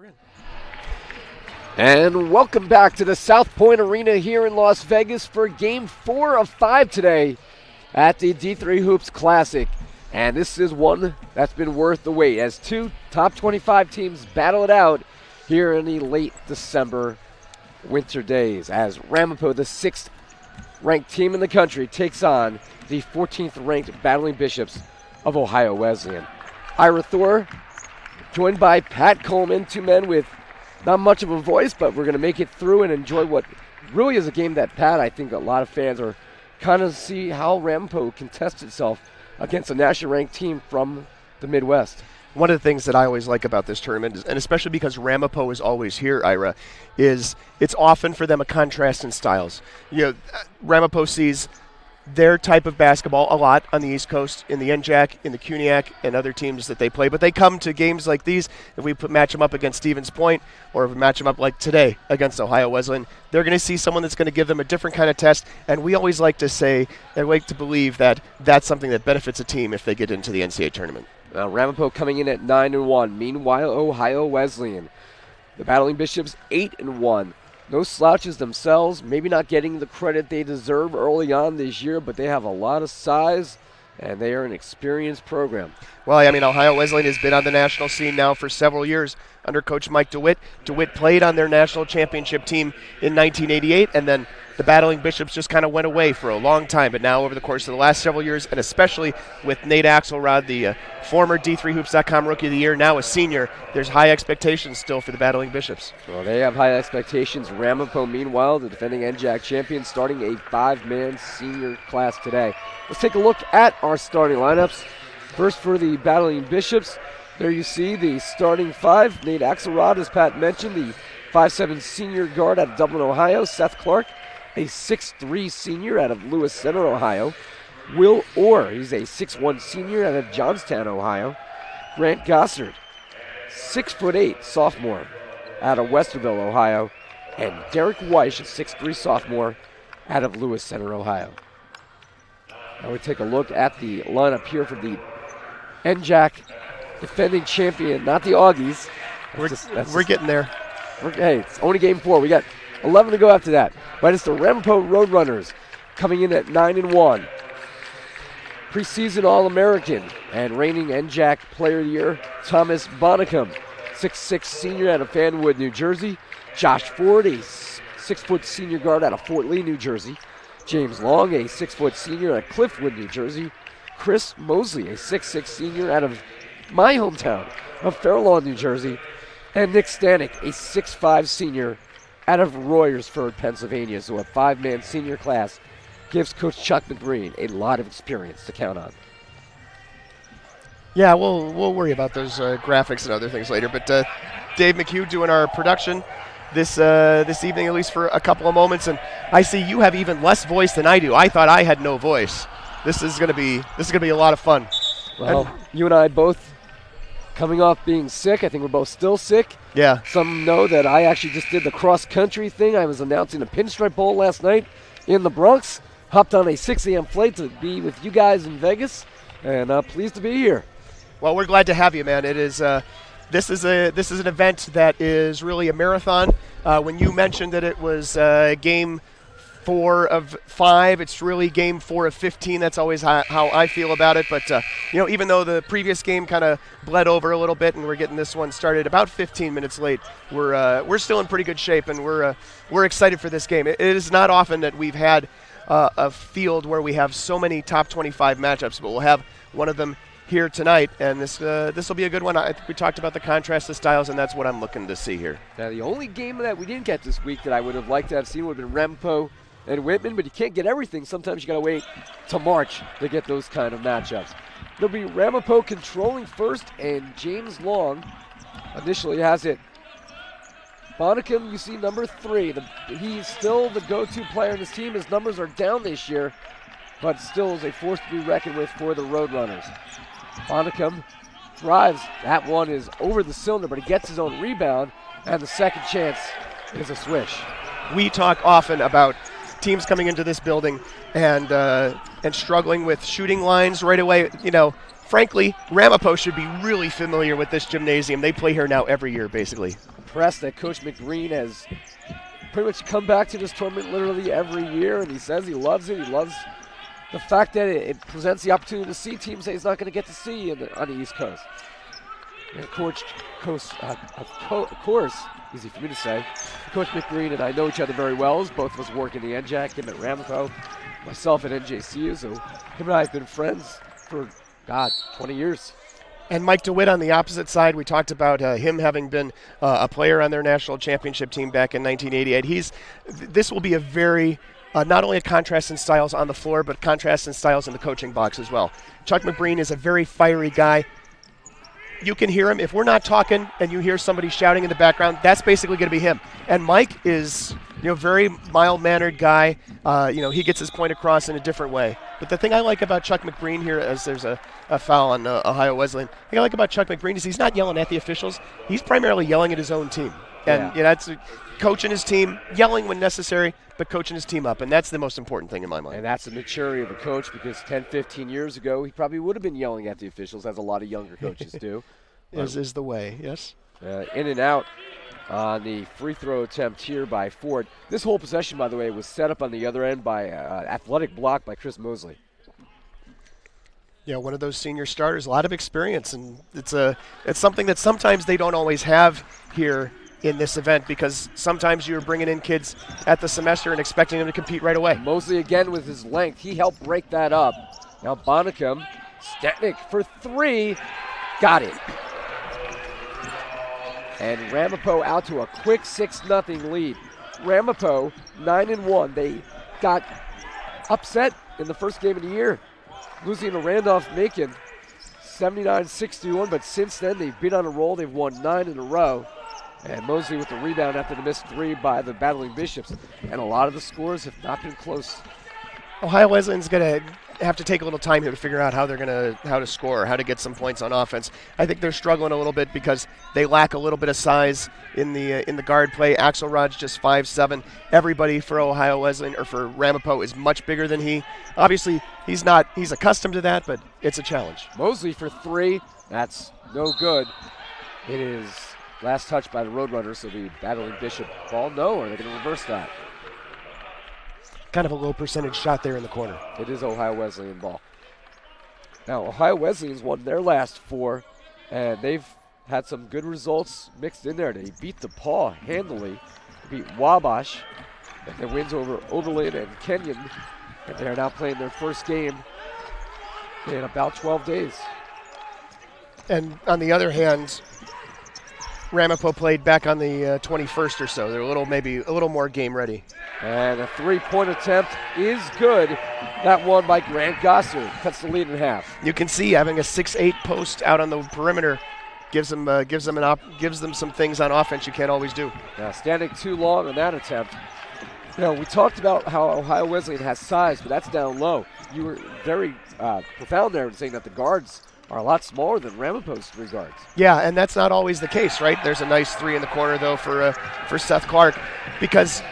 we're in. And welcome back to the South Point Arena here in Las Vegas for Game 4 of 5 today at the D3 Hoops Classic. And this is one that's been worth the wait as two top 25 teams battle it out here in the late December winter days as Ramapo, the 6th ranked team in the country, takes on the 14th ranked Battling Bishops of Ohio Wesleyan. Ira Thor, joined by Pat Coleman, two men with not much of a voice, but we're going to make it through and enjoy what really is a game that, Pat, I think a lot of fans are kind of see how Ramapo can test itself against a national ranked team from the Midwest. One of the things that I always like about this tournament, is, and especially because Ramapo is always here, Ira, is it's often for them a contrast in styles. Ramapo sees their type of basketball a lot on the East Coast, in the NJAC, in the CUNYAC, and other teams that they play. But they come to games like these, if we match them up against Stevens Point, or if we match them up like today against Ohio Wesleyan, they're going to see someone that's going to give them a different kind of test. And we always like to say, and like to believe that that's something that benefits a team if they get into the NCAA tournament. Ramapo coming in at 9-1. Meanwhile, Ohio Wesleyan, the Battling Bishops, 8-1. No slouches themselves, maybe not getting the credit they deserve early on this year, but they have a lot of size, and they are an experienced program. Well, I mean, Ohio Wesleyan has been on the national scene now for several years under Coach Mike DeWitt. DeWitt played on their national championship team in 1988, and then the Battling Bishops just kind of went away for a long time. But now over the course of the last several years, and especially with Nate Axelrod, the former D3Hoops.com Rookie of the Year, now a senior, there's high expectations still for the Battling Bishops. Well, they have high expectations. Ramapo, meanwhile, the defending NJAC champion, starting a 5-man senior class today. Let's take a look at our starting lineups. First for the Battling Bishops, there you see the starting 5. Nate Axelrod, as Pat mentioned, the 5'7 senior guard out of Dublin, Ohio. Seth Clark, a 6'3 senior out of Lewis Center, Ohio. Will Orr, he's a 6'1 senior out of Johnstown, Ohio. Grant Gossard, 6'8 sophomore out of Westerville, Ohio. And Derek Weish, a 6'3 sophomore out of Lewis Center, Ohio. Now we take a look at the lineup here for the NJAC defending champion, not the Augies. We're getting there. Hey, it's only game 4. We got 11 to go after that. But it's the Ramapo Roadrunners coming in at 9-1. Preseason All-American and reigning NJAC Player of the Year, Thomas Bonnicum, 6'6 senior out of Fanwood, New Jersey. Josh Ford, a 6-foot senior guard out of Fort Lee, New Jersey. James Long, a 6-foot senior out of Cliffwood, New Jersey. Chris Mosley, a 6'6 senior out of my hometown of Fair Lawn, New Jersey. And Nick Stanek, a 6'5 senior out of Royersford, Pennsylvania. So a 5-man senior class gives Coach Chuck McBreen a lot of experience to count on. Yeah, we'll worry about those graphics and other things later. But Dave McHugh doing our production this evening, at least for a couple of moments. And I see you have even less voice than I do. I thought I had no voice. This is gonna be a lot of fun. Well, you and I both coming off being sick. I think we're both still sick. Yeah. Some know that I actually just did the cross-country thing. I was announcing the Pinstripe Bowl last night in the Bronx. Hopped on a 6 a.m. flight to be with you guys in Vegas, and pleased to be here. Well, we're glad to have you, man. It is this is an event that is really a marathon. When you mentioned that it was game 4 of 5, it's really game 4 of 15. That's always how I feel about it. But even though the previous game kind of bled over a little bit, and we're getting this one started about 15 minutes late, we're still in pretty good shape, and we're excited for this game. It is not often that we've had a field where we have so many top 25 matchups, but we'll have one of them here tonight, and this will be a good one. We talked about the contrast of styles, and that's what I'm looking to see here. Now, the only game that we didn't get this week that I would have liked to have seen would have been Ramapo and Whitman, but you can't get everything. Sometimes you got to wait to March to get those kind of matchups. There'll be Ramapo controlling first, and James Long initially has it. Bonnicum, you see number 3. He's still the go-to player in this team. His numbers are down this year, but still is a force to be reckoned with for the Roadrunners. Bonnicum drives. That one is over the cylinder, but he gets his own rebound, and the second chance is a swish. We talk often about teams coming into this building and struggling with shooting lines right away. frankly, Ramapo should be really familiar with this gymnasium. They play here now every year, basically. Impressed that Coach McGreen has pretty much come back to this tournament literally every year, and he says he loves it. He loves the fact that it presents the opportunity to see teams that he's not going to get to see on the East Coast. And of course, easy for me to say, Coach McGreen and I know each other very well, as both of us work in the NJAC, him at Ramapo, myself at NJCU, so him and I have been friends for, 20 years. And Mike DeWitt on the opposite side, we talked about him having been a player on their national championship team back in 1988. This will be a very, not only a contrast in styles on the floor, but contrast in styles in the coaching box as well. Chuck McBreen is a very fiery guy. You can hear him. If we're not talking and you hear somebody shouting in the background, that's basically going to be him. And Mike is, very mild-mannered guy. He gets his point across in a different way. But the thing I like about Chuck McBreen here, as there's a foul on Ohio Wesleyan, the thing I like about Chuck McBreen is he's not yelling at the officials. He's primarily yelling at his own team. And that's coaching his team, yelling when necessary, but coaching his team up. And that's the most important thing in my mind. And that's the maturity of a coach, because 10, 15 years ago, he probably would have been yelling at the officials, as a lot of younger coaches do. Is the way, yes. In and out on the free throw attempt here by Ford. This whole possession, by the way, was set up on the other end by athletic block by Chris Mosley. Yeah, one of those senior starters, a lot of experience, and it's something that sometimes they don't always have here in this event, because sometimes you're bringing in kids at the semester and expecting them to compete right away. Mosley again with his length. He helped break that up. Now Bonnicum, Stetnick for three, got it. And Ramapo out to a quick 6-0 lead. Ramapo 9-1. They got upset in the first game of the year, losing to Randolph-Macon 79-61, but since then they've been on a roll. They've won 9 in a row. And Mosley with the rebound after the missed three by the Battling Bishops. And a lot of the scores have not been close. Ohio Wesleyan's going to have to take a little time here to figure out how to score, how to get some points on offense. I think they're struggling a little bit because they lack a little bit of size in the guard play. Axelrod's just 5'7". Everybody for Ohio Wesleyan or for Ramapo is much bigger than he. Obviously, he's accustomed to that, but it's a challenge. Mosley for three. That's no good. It is last touch by the Roadrunners, so the Battling Bishop ball. No, or are they going to reverse that? Kind of a low percentage shot there in the corner. It is Ohio Wesleyan ball. Now, Ohio Wesleyan's won their last four, and they've had some good results mixed in there. They beat DePaul handily, beat Wabash, and their wins over Oberlin and Kenyon, and they're now playing their first game in about 12 days. And on the other hand, Ramapo played back on the 21st or so. They're maybe a little more game ready. And a three-point attempt is good. That one by Grant Gosser cuts the lead in half. You can see having a 6'8" post out on the perimeter gives them some things on offense you can't always do. Now standing too long on that attempt. We talked about how Ohio Wesleyan has size, but that's down low. You were very profound there in saying that the guards are a lot smaller than Ramapo's three guards. Yeah, and that's not always the case, right? There's a nice three in the corner, though, for Seth Clark, because,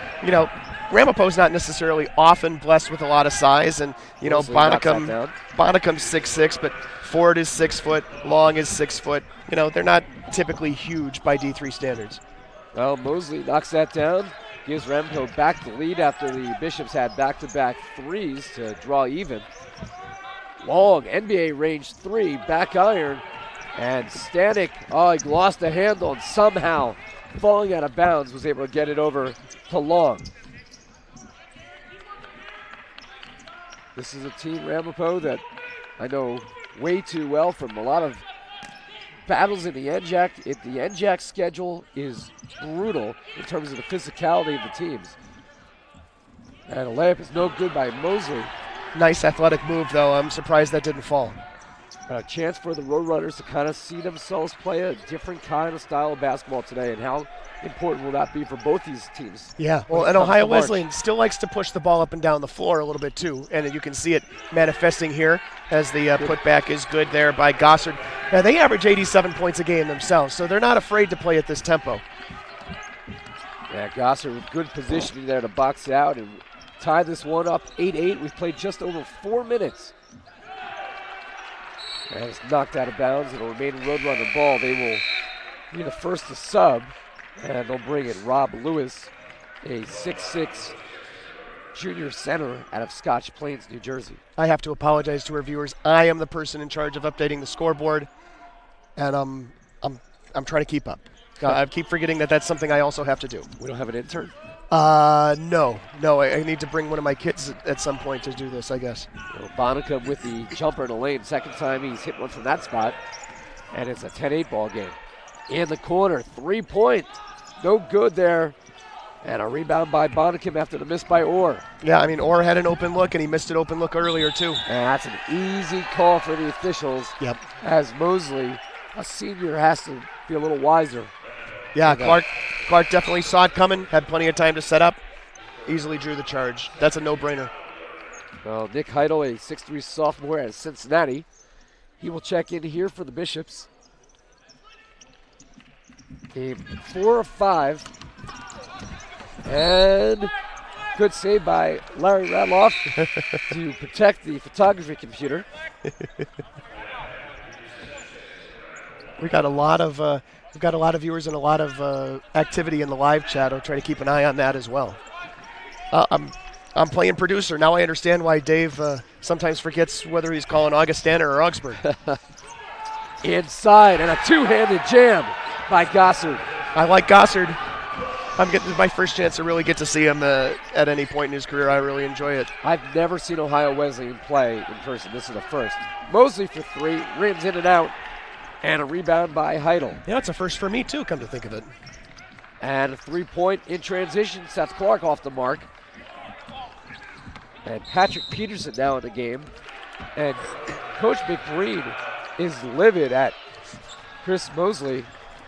Ramapo's not necessarily often blessed with a lot of size, and, Bonnicum's 6'6", but Ford is 6 foot, Long is 6 foot. They're not typically huge by D3 standards. Well, Mosley knocks that down, gives Ramapo back the lead after the Bishops had back-to-back threes to draw even. Long, NBA range three, back iron, and Stanek, he lost the handle and somehow, falling out of bounds, was able to get it over to Long. This is a team, Ramapo, that I know way too well from a lot of battles in the NJAC. The NJAC schedule is brutal in terms of the physicality of the teams. And a layup is no good by Mosley. Nice athletic move, though. I'm surprised that didn't fall. A chance for the Roadrunners to kind of see themselves play a different kind of style of basketball today, and how important will that be for both these teams? Yeah, well, and Ohio Wesleyan still likes to push the ball up and down the floor a little bit, too, and you can see it manifesting here as the putback is good there by Gossard. Now, they average 87 points a game themselves, so they're not afraid to play at this tempo. Yeah, Gossard with good positioning there to box it out and tie this one up 8-8. We've played just over 4 minutes. And it's knocked out of bounds. It'll remain a road runner ball. They will be the first to sub, and they'll bring in Rob Lewis, a 6'6" junior center out of Scotch Plains, New Jersey. I have to apologize to our viewers. I am the person in charge of updating the scoreboard, and I'm trying to keep up. I keep forgetting that that's something I also have to do. We don't have an intern? No. I need to bring one of my kids at some point to do this, I guess. Bonica with the jumper in the lane. Second time he's hit one from that spot, and it's a 10-8 ball game. In the corner, 3-point. No good there. And a rebound by Bonica after the miss by Orr. Yeah, I mean, Orr had an open look, and he missed an open look earlier, too. And that's an easy call for the officials. Yep. As Mosley, a senior, has to be a little wiser. Yeah, Clark definitely saw it coming, had plenty of time to set up, easily drew the charge. That's a no-brainer. Well, Nick Heidel, a 6'3" sophomore at Cincinnati. He will check in here for the Bishops. Game 4 of 5. And good save by Larry Radloff to protect the photography computer. We've got a lot of viewers and a lot of activity in the live chat. I'll try to keep an eye on that as well. I'm playing producer. Now I understand why Dave sometimes forgets whether he's calling Augustana or Augsburg. Inside, and a two-handed jam by Gossard. I like Gossard. I'm getting my first chance to really get to see him at any point in his career. I really enjoy it. I've never seen Ohio Wesleyan play in person. This is the first. Mosley for 3, rims in and out, and a rebound by Heidel. Yeah, it's a first for me too, come to think of it. And a 3-point in transition. Seth Clark off the mark. And Patrick Peterson now in the game. And Coach McBreen is livid at Chris Mosley,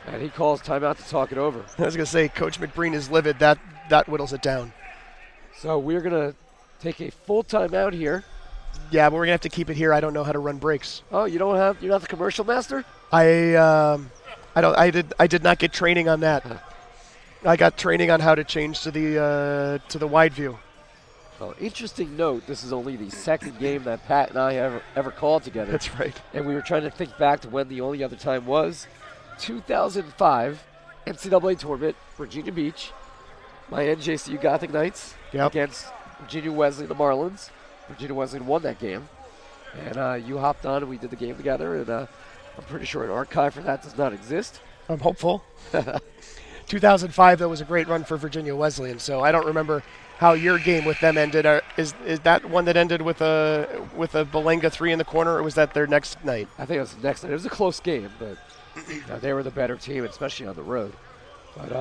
and he calls timeout to talk it over. I was going to say, Coach McBreen is livid. That whittles it down. So we're going to take a full timeout here. Yeah, but we're going to have to keep it here. I don't know how to run breaks. Oh, you're not the commercial master? I did not get training on that. I got training on how to change to the wide view. Well, interesting note, this is only the second game that Pat and I ever called together. That's right. And we were trying to think back to when the only other time was. 2005 NCAA tournament, Virginia Beach. My NJCU Gothic Knights against Virginia Wesleyan, the Marlins. Virginia Wesleyan won that game. And you hopped on and we did the game together. And I'm pretty sure an archive for that does not exist. I'm hopeful. 2005, though, was a great run for Virginia Wesleyan. So I don't remember how your game with them ended. Is that one that ended with a Belenga 3 in the corner, or was that their next night? I think it was the next night. It was a close game, but they were the better team, especially on the road. But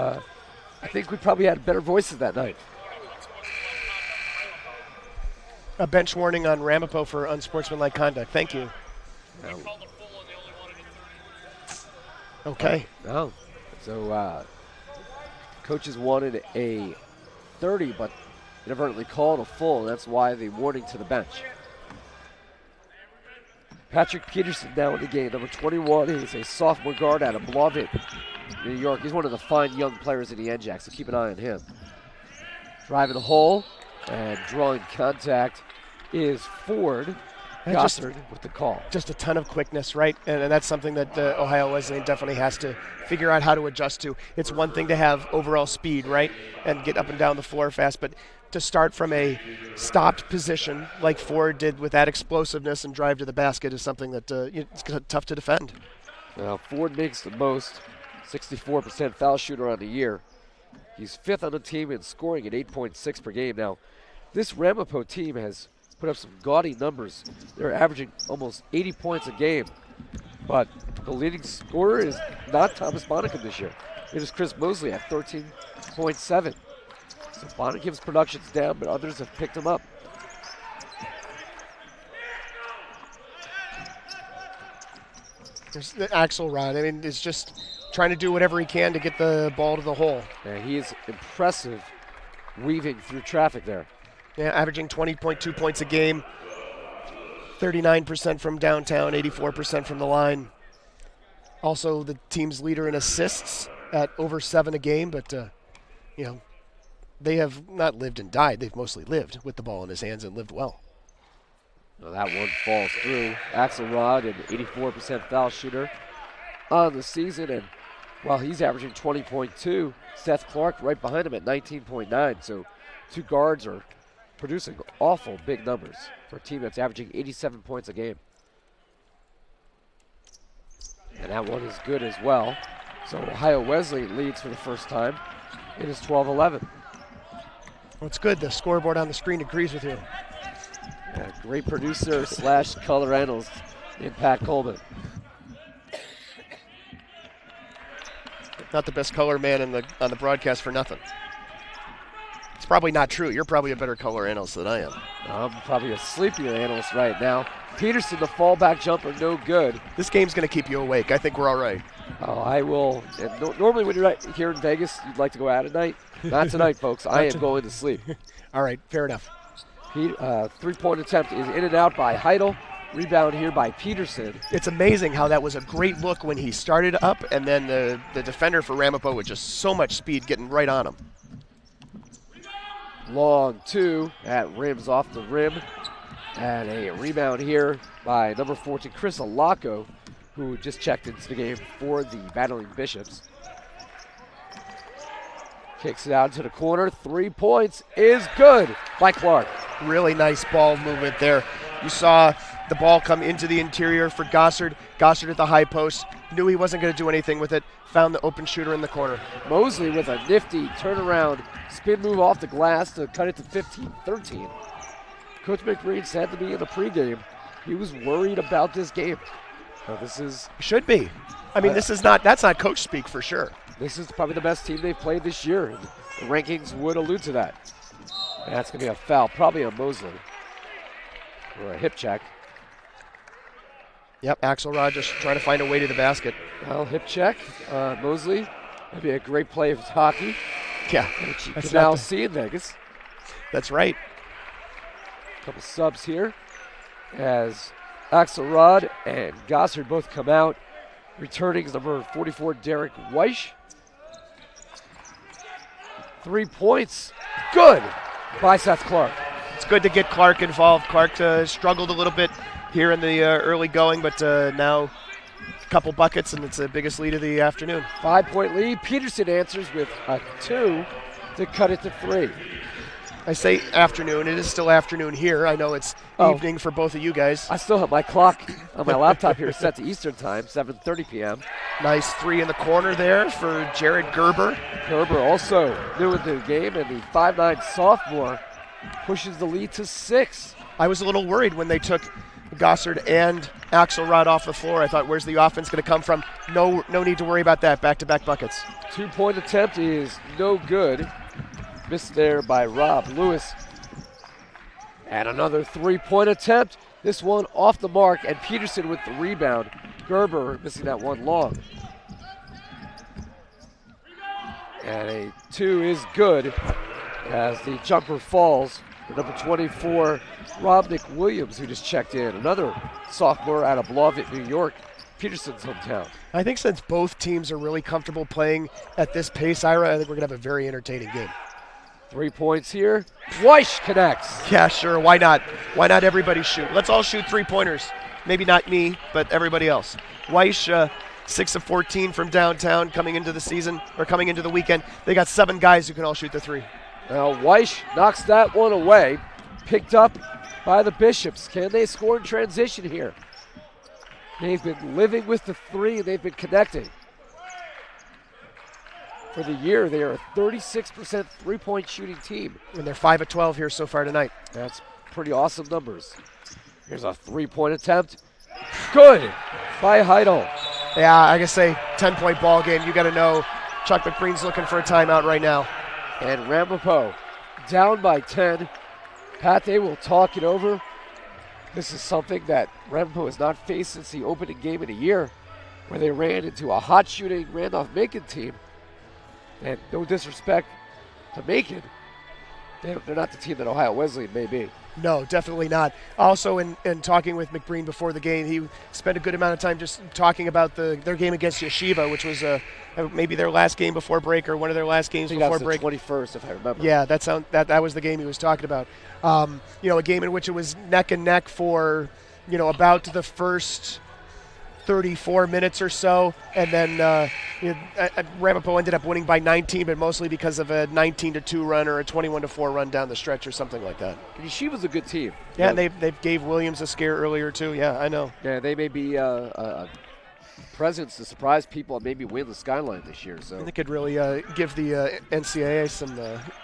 I think we probably had better voices that night. A bench warning on Ramapo for unsportsmanlike conduct. Thank you. Okay. No. So coaches wanted a 30, but inadvertently called a full, and that's why the warning to the bench. Patrick Peterson now in the game, number 21. He's a sophomore guard out of Blauvit, New York. He's one of the fine young players in the NJAC, so keep an eye on him. Driving the hole and drawing contact is Ford. Gossard with the call. Just a ton of quickness, right? And that's something that Ohio Wesleyan definitely has to figure out how to adjust to. It's one thing to have overall speed, right, and get up and down the floor fast, but to start from a stopped position like Ford did with that explosiveness and drive to the basket is something that it's tough to defend. Now, Ford makes the most, 64% foul shooter on the year. He's fifth on the team in scoring at 8.6 per game. Now, this Ramapo team has put up some gaudy numbers. They're averaging almost 80 points a game. But the leading scorer is not Thomas Bonicum this year. It is Chris Mosley at 13.7. So Bonicum's production's down, but others have picked him up. There's the Axelrod. I mean, it's just trying to do whatever he can to get the ball to the hole. And he is impressive weaving through traffic there. Yeah, averaging 20.2 points a game, 39% from downtown, 84% from the line. Also the team's leader in assists at over 7 a game, but, they have not lived and died. They've mostly lived with the ball in his hands and lived well. Well, that one falls through. Axelrod, an 84% foul shooter on the season, and while he's averaging 20.2, Seth Clark right behind him at 19.9. So two guards are producing awful big numbers for a team that's averaging 87 points a game. And that one is good as well. So Ohio Wesleyan leads for the first time. It is 12-11. Well, it's good. The scoreboard on the screen agrees with you. Yeah, great producer / color analyst in Pat Coleman. Not the best color man on the broadcast for nothing. It's probably not true. You're probably a better color analyst than I am. I'm probably a sleepier analyst right now. Peterson, the fallback jumper, no good. This game's going to keep you awake. I think we're all right. Oh, I will. Normally when you're here in Vegas, you'd like to go out at night. Not tonight, folks. I am going to sleep. All right, fair enough. Three-point attempt is in and out by Heidel. Rebound here by Peterson. It's amazing how that was a great look when he started up, and then the defender for Ramapo with just so much speed getting right on him. Long two, that rims off the rim. And a rebound here by number 14, Chris Alaco, who just checked into the game for the Battling Bishops. Kicks it out to the corner. 3 points is good by Clark. Really nice ball movement there. You saw the ball come into the interior for Gossard. Gossard at the high post. Knew he wasn't going to do anything with it. Found the open shooter in the corner. Mosley with a nifty turnaround spin move off the glass to cut it to 15-13. Coach McBreen said to me in the pregame, he was worried about this game. So this is... Should be. I mean, that's not coach speak for sure. This is probably the best team they've played this year. The rankings would allude to that. And that's going to be a foul, probably on Mosley. Or a hip check. Yep, Axelrod just trying to find a way to the basket. Well, hip check. Mosley, that'd be a great play of hockey. Yeah. Which you can now see in Vegas. That's right. Couple subs here as Axelrod and Gossard both come out. Returning is number 44, Derek Weish. 3 points. Good by Seth Clark. It's good to get Clark involved. Clark struggled a little bit here in the early going, but now a couple buckets, and it's the biggest lead of the afternoon. 5-point lead. Peterson answers with a 2 to cut it to 3. I say afternoon. It is still afternoon here. I know it's evening for both of you guys. I still have my clock on my laptop here set to Eastern time, 7:30 p.m. Nice three in the corner there for Jared Gerber. Gerber also new in the game, and the 5'9" sophomore pushes the lead to 6. I was a little worried when they took Gossard and Axelrod off the floor. I thought, where's the offense going to come from? No need to worry about that. Back-to-back buckets. 2-point attempt is no good. Missed there by Rob Lewis. And another 3-point attempt. This one off the mark, and Peterson with the rebound. Gerber missing that one long. And a 2 is good as the jumper falls for number 24, Robnick Williams, who just checked in. Another sophomore out of Blauvit, New York, Peterson's hometown. I think since both teams are really comfortable playing at this pace, Ira, I think we're going to have a very entertaining game. 3 points here. Weish connects. Yeah, sure. Why not? Why not everybody shoot? Let's all shoot 3-pointers. Maybe not me, but everybody else. Weish, 6 of 14 from downtown coming into the season, or coming into the weekend. They got 7 guys who can all shoot the 3. Now Weish knocks that one away. Picked up by the Bishops. Can they score in transition here? They've been living with the 3, and they've been connecting. For the year, they are a 36% three-point shooting team. And they're 5 of 12 here so far tonight. That's pretty awesome numbers. Here's a 3-point attempt. Good by Heidel. Yeah, I can say 10-point ball game. You got to know Chuck McBreen's looking for a timeout right now. And Ramapo down by 10. Pat, they will talk it over. This is something that Ramapo has not faced since the opening game of the year, where they ran into a hot shooting Randolph-Macon team. And no disrespect to Macon, they're not the team that Ohio Wesleyan may be. No, definitely not. Also, in talking with McBreen before the game, he spent a good amount of time just talking about their game against Yeshiva, which was a maybe their last game before break or one of their last games before break. The 21st, if I remember. Yeah, that was the game he was talking about. A game in which it was neck and neck for, about the first 34 minutes or so, and then Ramapo ended up winning by 19, but mostly because of a 19-2 run or a 21-4 run down the stretch or something like that. Yeshiva's a good team. Yeah, and they gave Williams a scare earlier too. Yeah, I know. Yeah, they may be a presence to surprise people and maybe win the Skyline this year. So they could really give the NCAA some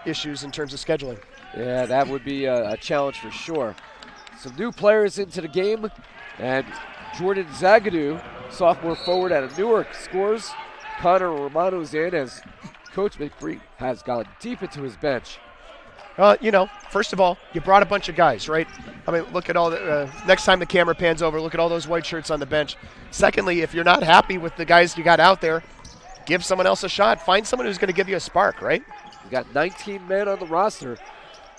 issues in terms of scheduling. Yeah, that would be a challenge for sure. Some new players into the game, and Jordan Zagadou, sophomore forward out of Newark, scores. Connor Romano's in as Coach McBreen has gone deep into his bench. First of all, you brought a bunch of guys, right? I mean, look at all the next time the camera pans over, look at all those white shirts on the bench. Secondly, if you're not happy with the guys you got out there, give someone else a shot. Find someone who's going to give you a spark, right? We got 19 men on the roster,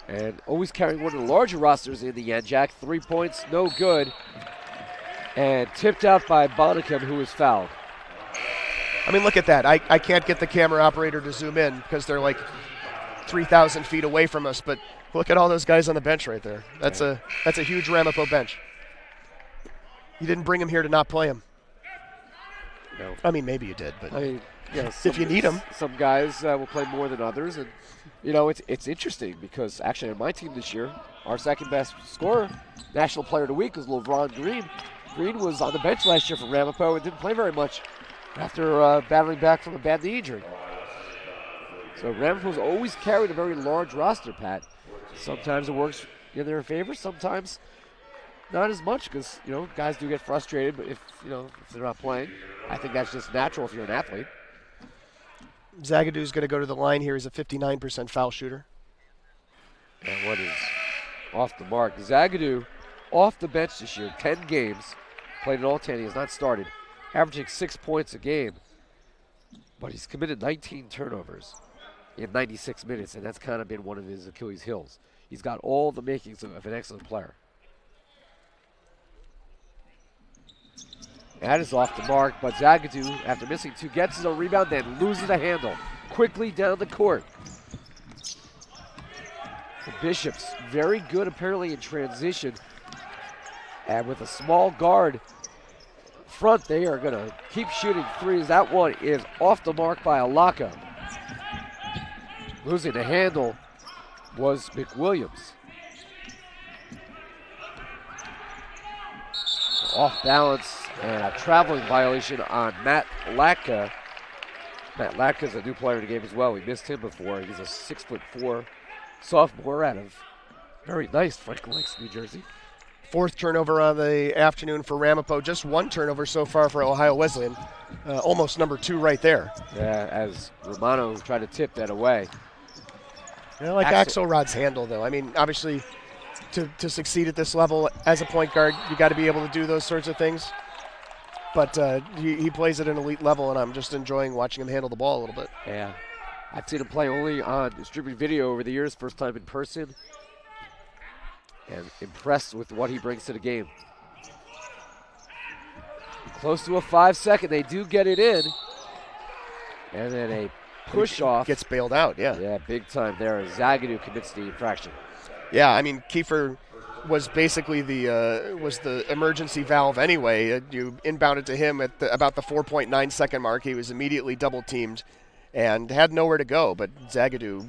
and always carrying one of the larger rosters in the NJAC. 3 points, no good. And tipped out by Bonnicum, who was fouled. I mean, look at that. I can't get the camera operator to zoom in because they're like 3,000 feet away from us, but look at all those guys on the bench right there. That's a huge Ramapo bench. You didn't bring him here to not play him. No. I mean, maybe you did, but if you need them. Some guys will play more than others, and it's interesting because actually on my team this year, our second best scorer, National Player of the Week, was LeVron Green. Green was on the bench last year for Ramapo and didn't play very much after battling back from a bad knee injury. So Ramapo's always carried a very large roster, Pat. Sometimes it works in their favor, sometimes not as much because, guys do get frustrated, but if they're not playing, I think that's just natural if you're an athlete. Zagadou's going to go to the line here. He's a 59% foul shooter. And what is off the mark? Zagadou off the bench this year, 10 games, played in all 10. He has not started, averaging 6 points a game, but he's committed 19 turnovers in 96 minutes, and that's kind of been one of his Achilles heels. He's got all the makings of an excellent player. That is off the mark, but Zagadou, after missing 2, gets his own rebound, then loses a handle quickly down the court. The Bishops, very good apparently in transition, and with a small guard front, they are going to keep shooting threes. That one is off the mark by Alaka. Losing the handle was McWilliams. Off balance and a traveling violation on Matt Latka. Matt Latka is a new player in the game as well. We missed him before. He's a 6'4" sophomore out of very nice Franklin Lakes, New Jersey. 4th turnover on the afternoon for Ramapo. Just 1 turnover so far for Ohio Wesleyan. Almost number 2 right there. Yeah, as Romano tried to tip that away. I like Axelrod's handle, though. I mean, obviously, to succeed at this level as a point guard, you got to be able to do those sorts of things. But he plays at an elite level, and I'm just enjoying watching him handle the ball a little bit. Yeah. I've seen him play only on distributed video over the years, first time in person. And impressed with what he brings to the game. Close to a 5-second. They do get it in. And then a push off. Gets bailed out, yeah. Yeah, big time there. Zagadou commits the infraction. Yeah, I mean, Kiefer was basically the emergency valve anyway. You inbounded to him at about the 4.9 second mark. He was immediately double teamed and had nowhere to go, but Zagadou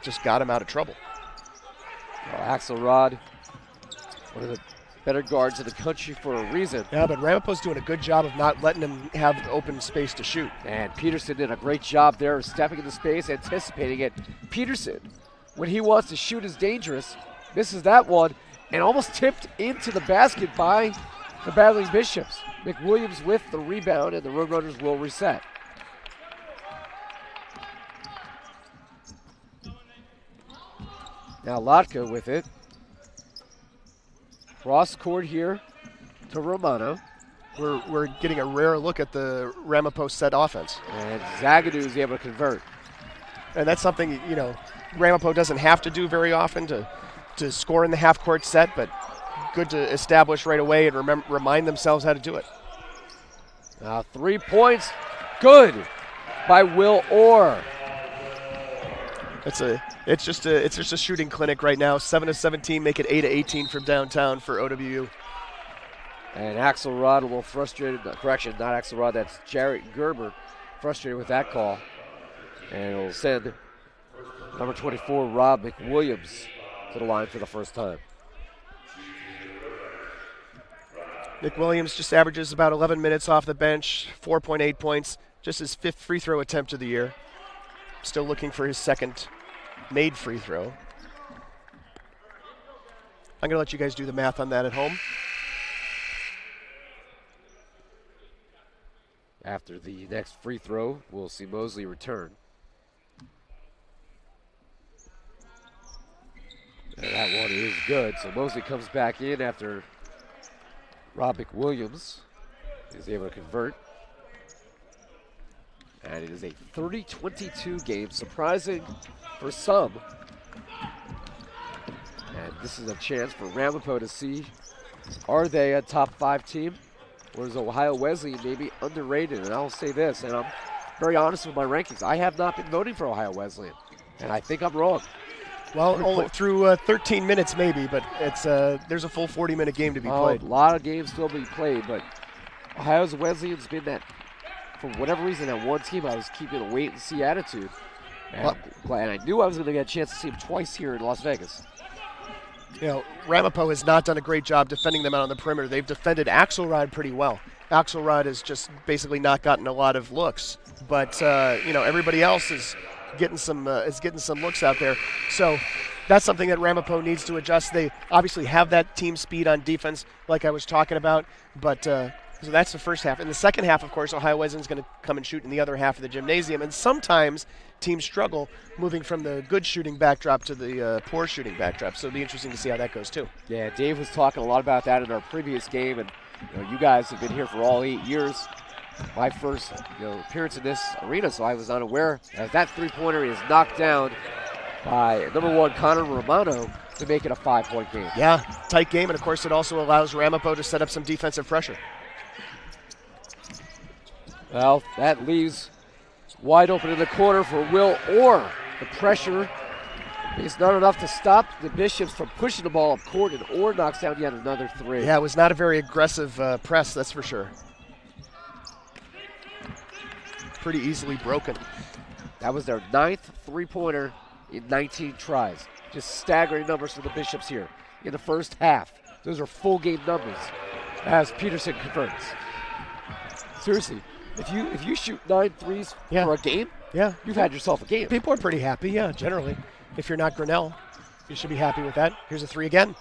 just got him out of trouble. Axelrod, one of the better guards in the country for a reason. Yeah, but Ramapo's doing a good job of not letting him have open space to shoot. And Peterson did a great job there of stepping into space, anticipating it. Peterson, when he wants to shoot, is dangerous. Misses that one and almost tipped into the basket by the battling Bishops. McWilliams with the rebound, and the Roadrunners will reset. Now Lotka with it. Cross court here to Romano. We're getting a rare look at the Ramapo set offense. And Zagadou is able to convert. And that's something, Ramapo doesn't have to do very often to score in the half-court set, but good to establish right away and remind themselves how to do it. Now 3 points, good by Will Orr. It's just a shooting clinic right now. 7 of 17, make it 8 of 18 from downtown for OWU. And Axelrod a little frustrated. Correction, not Axelrod. That's Jarrett Gerber, frustrated with that call, and it'll send number 24 Rob McWilliams to the line for the first time. McWilliams just averages about 11 minutes off the bench, 4.8 points, just his 5th free throw attempt of the year. Still looking for his 2nd made free throw. I'm going to let you guys do the math on that at home. After the next free throw, we'll see Mosley return. And that one is good. So Mosley comes back in after Rob McWilliams is able to convert. And it is a 30-22 game, surprising for some. And this is a chance for Ramapo to see, are they a top 5 team? Or is Ohio Wesleyan maybe underrated? And I'll say this, and I'm very honest with my rankings. I have not been voting for Ohio Wesleyan, and I think I'm wrong. Well, only through 13 minutes maybe, but it's there's a full 40-minute game to be played. A lot of games still being played, but Ohio Wesleyan's been that, for whatever reason, that one team I was keeping a wait-and-see attitude. And I knew I was going to get a chance to see them twice here in Las Vegas. You know, Ramapo has not done a great job defending them out on the perimeter. They've defended Axelrod pretty well. Axelrod has just basically not gotten a lot of looks, but everybody else is getting some looks out there. So that's something that Ramapo needs to adjust. They obviously have that team speed on defense, like I was talking about, but so that's the first half. In the second half, of course, Ohio Wesleyan's going to come and shoot in the other half of the gymnasium, and sometimes teams struggle moving from the good shooting backdrop to the poor shooting backdrop. So it'll be interesting to see how that goes too. Yeah, Dave was talking a lot about that in our previous game, and you guys have been here for all 8 years. My first appearance in this arena, so I was unaware as that three-pointer is knocked down by number 1 Connor Romano to make it a 5-point game. Yeah, tight game, and of course it also allows Ramapo to set up some defensive pressure. Well, that leaves wide open in the corner for Will Orr. The pressure is not enough to stop the Bishops from pushing the ball up court, and Orr knocks down yet another 3. Yeah, it was not a very aggressive press, that's for sure. Pretty easily broken. That was their 9th three-pointer in 19 tries. Just staggering numbers for the Bishops here in the first half. Those are full game numbers as Peterson converts. Seriously, if you shoot 9 threes for a game, you've had yourself a game. People are pretty happy, generally. If you're not Grinnell, you should be happy with that. Here's a 3 again.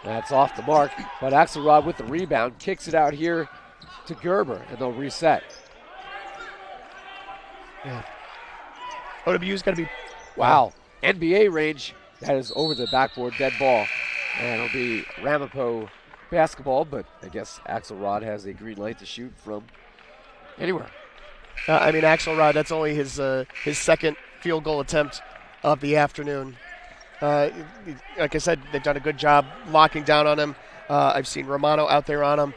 That's off the mark, but Axelrod with the rebound kicks it out here to Gerber, and they'll reset. Yeah. OWU's got to be... Wow. NBA range. That is over the backboard, dead ball. And it'll be Ramapo basketball, but I guess Axelrod has a green light to shoot from anywhere. Axelrod, that's only his 2nd field goal attempt of the afternoon. Like I said, they've done a good job locking down on him. I've seen Romano out there on him.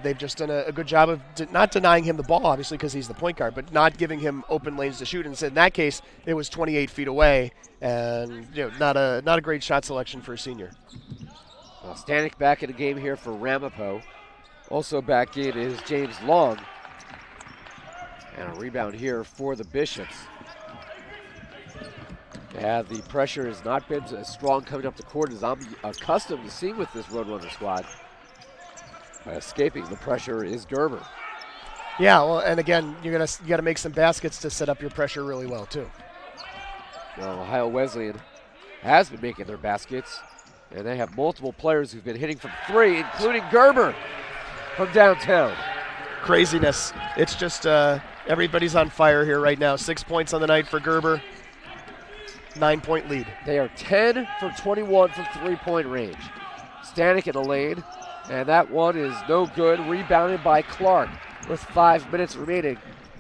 They've just done a good job of not denying him the ball, obviously, because he's the point guard, but not giving him open lanes to shoot. And so in that case, it was 28 feet away, and not a great shot selection for a senior. Well, Stanek back in the game here for Ramapo. Also back in is James Long. And a rebound here for the Bishops. Yeah, the pressure has not been as strong coming up the court as I'm accustomed to seeing with this Roadrunner squad. Escaping the pressure is Gerber. Yeah, well, and again, you got to make some baskets to set up your pressure really well too. Well, Ohio Wesleyan has been making their baskets, and they have multiple players who've been hitting from 3, including Gerber from downtown. Craziness. It's just everybody's on fire here right now. 6 points on the night for Gerber. 9-point lead. They are 10 for 21 from 3-point range. Stanek in the lane, and that one is no good. Rebounded by Clark with 5 minutes remaining.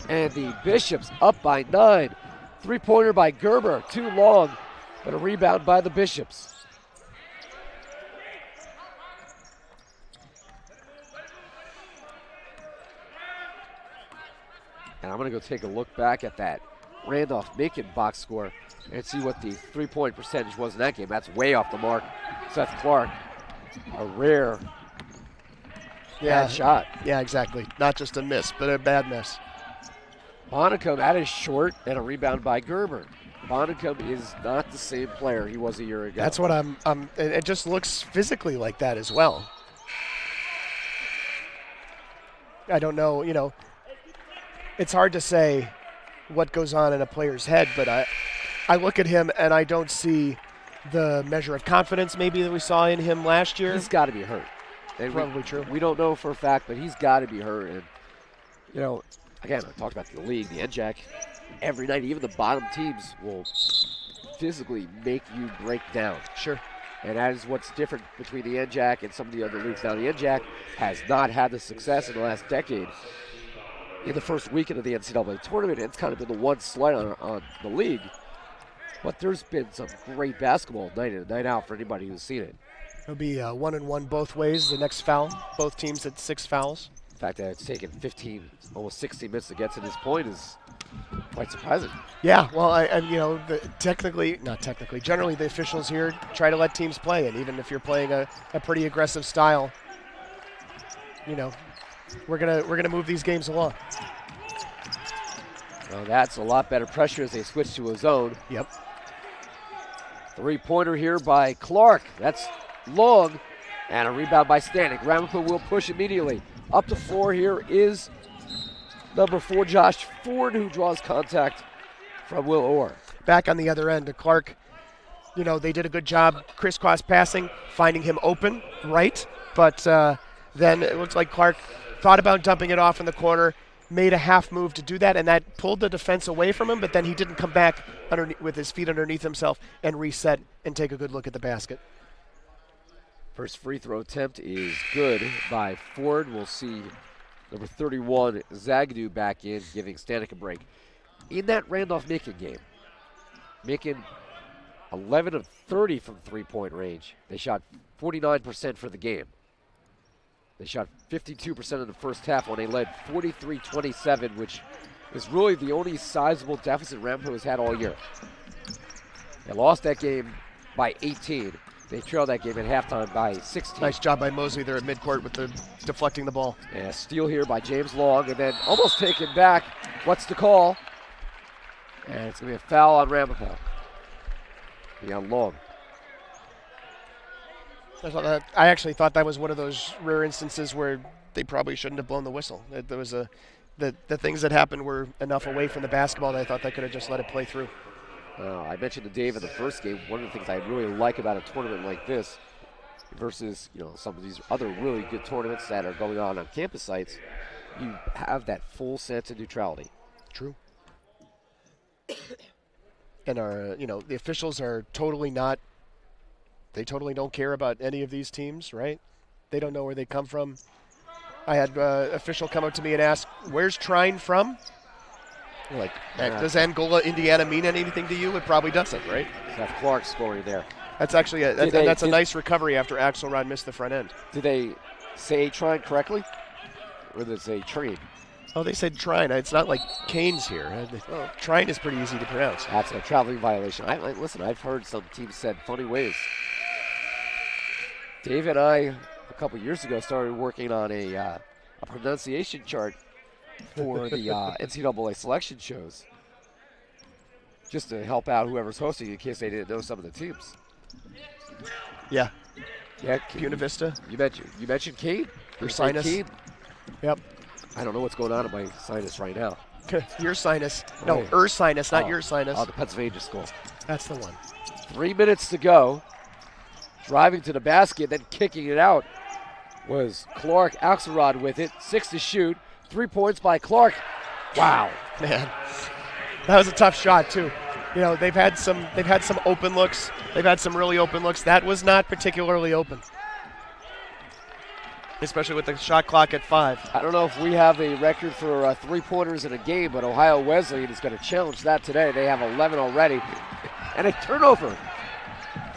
And the Bishops up by 9. 3-pointer by Gerber, too long, but a rebound by the Bishops. And I'm going to go take a look back at that Randolph-Macon box score and see what the three-point percentage was in that game. That's way off the mark. Seth Clark, a rare bad shot. Yeah, exactly. Not just a miss, but a bad miss. Bonnicum at his short and a rebound by Gerber. Bonnicum is not the same player he was a year ago. That's what it just looks physically like that as well. I don't know, it's hard to say what goes on in a player's head, but I look at him and I don't see the measure of confidence maybe that we saw in him last year. He's got to be hurt. And probably true. We don't know for a fact, but he's got to be hurt. And, again, I talked about the league, the NJAC. Every night, even the bottom teams will physically make you break down. Sure. And that is what's different between the NJAC and some of the other leagues. Now, the NJAC has not had the success in the last decade. In the first weekend of the NCAA tournament, it's kind of been the one slight on the league. But there's been some great basketball night in and night out for anybody who's seen it. It'll be 1-1 both ways. The next foul, both teams at 6 fouls. The fact that it's taken 15, almost 16 minutes to get to this point is quite surprising. Yeah, well, generally the officials here try to let teams play, and even if you're playing a pretty aggressive style, we're gonna move these games along. Well, that's a lot better pressure as they switch to a zone. Yep. Three-pointer here by Clark. That's long, and a rebound by Stanek. Ramapo will push immediately. Up the floor here is number 4, Josh Ford, who draws contact from Will Orr. Back on the other end to Clark. They did a good job crisscross passing, finding him open, right? But then it looks like Clark thought about dumping it off in the corner, made a half move to do that, and that pulled the defense away from him, but then he didn't come back with his feet underneath himself and reset and take a good look at the basket. First free throw attempt is good by Ford. We'll see number 31, Zagadou, back in, giving Stanek a break. In that Randolph-Macon game, Macon 11 of 30 from three-point range. They shot 49% for the game. They shot 52% in the first half when they led 43-27, which is really the only sizable deficit Ramapo has had all year. They lost that game by 18. They trailed that game at halftime by 16. Nice job by Mosley there at midcourt with deflecting the ball. And a steal here by James Long, and then almost taken back. What's the call? And it's going to be a foul on Ramapo. On Long. I actually thought that was one of those rare instances where they probably shouldn't have blown the whistle. There was the things that happened were enough away from the basketball that I thought they could have just let it play through. I mentioned to Dave in the first game, one of the things I really like about a tournament like this versus some of these other really good tournaments that are going on campus sites, you have that full sense of neutrality. True. And the officials are totally not. They totally don't care about any of these teams, right? They don't know where they come from. I had an official come up to me and ask, "Where's Trine from?" I'm like, does Angola, Indiana mean anything to you? It probably doesn't, right? Seth Clark scoring there. That's actually a nice recovery after Axelrod missed the front end. Did they say Trine correctly, or did they say Trine? Oh, they said Trine. It's not like Canes here. Trine is pretty easy to pronounce. That's a traveling violation. Listen, I've heard some teams said funny ways. Dave and I, a couple years ago, started working on a pronunciation chart for the NCAA selection shows, just to help out whoever's hosting in case they didn't know some of the teams. Yeah. Yeah. Buena Vista. You mentioned Kane. Your sinus. Kane. Yep. I don't know what's going on in my sinus right now. Your sinus. No, Oh. sinus, not your sinus. Oh, the Pennsylvania school. That's the one. 3 minutes to go. Driving to the basket, then kicking it out was Clark. Axelrod with it. 6 to shoot. 3 points by Clark. Wow. Man, that was a tough shot too. They've had some open looks. They've had some really open looks. That was not particularly open, especially with the shot clock at 5. I don't know if we have a record for three-pointers in a game, but Ohio Wesleyan is going to challenge that today. They have 11 already. And a turnover.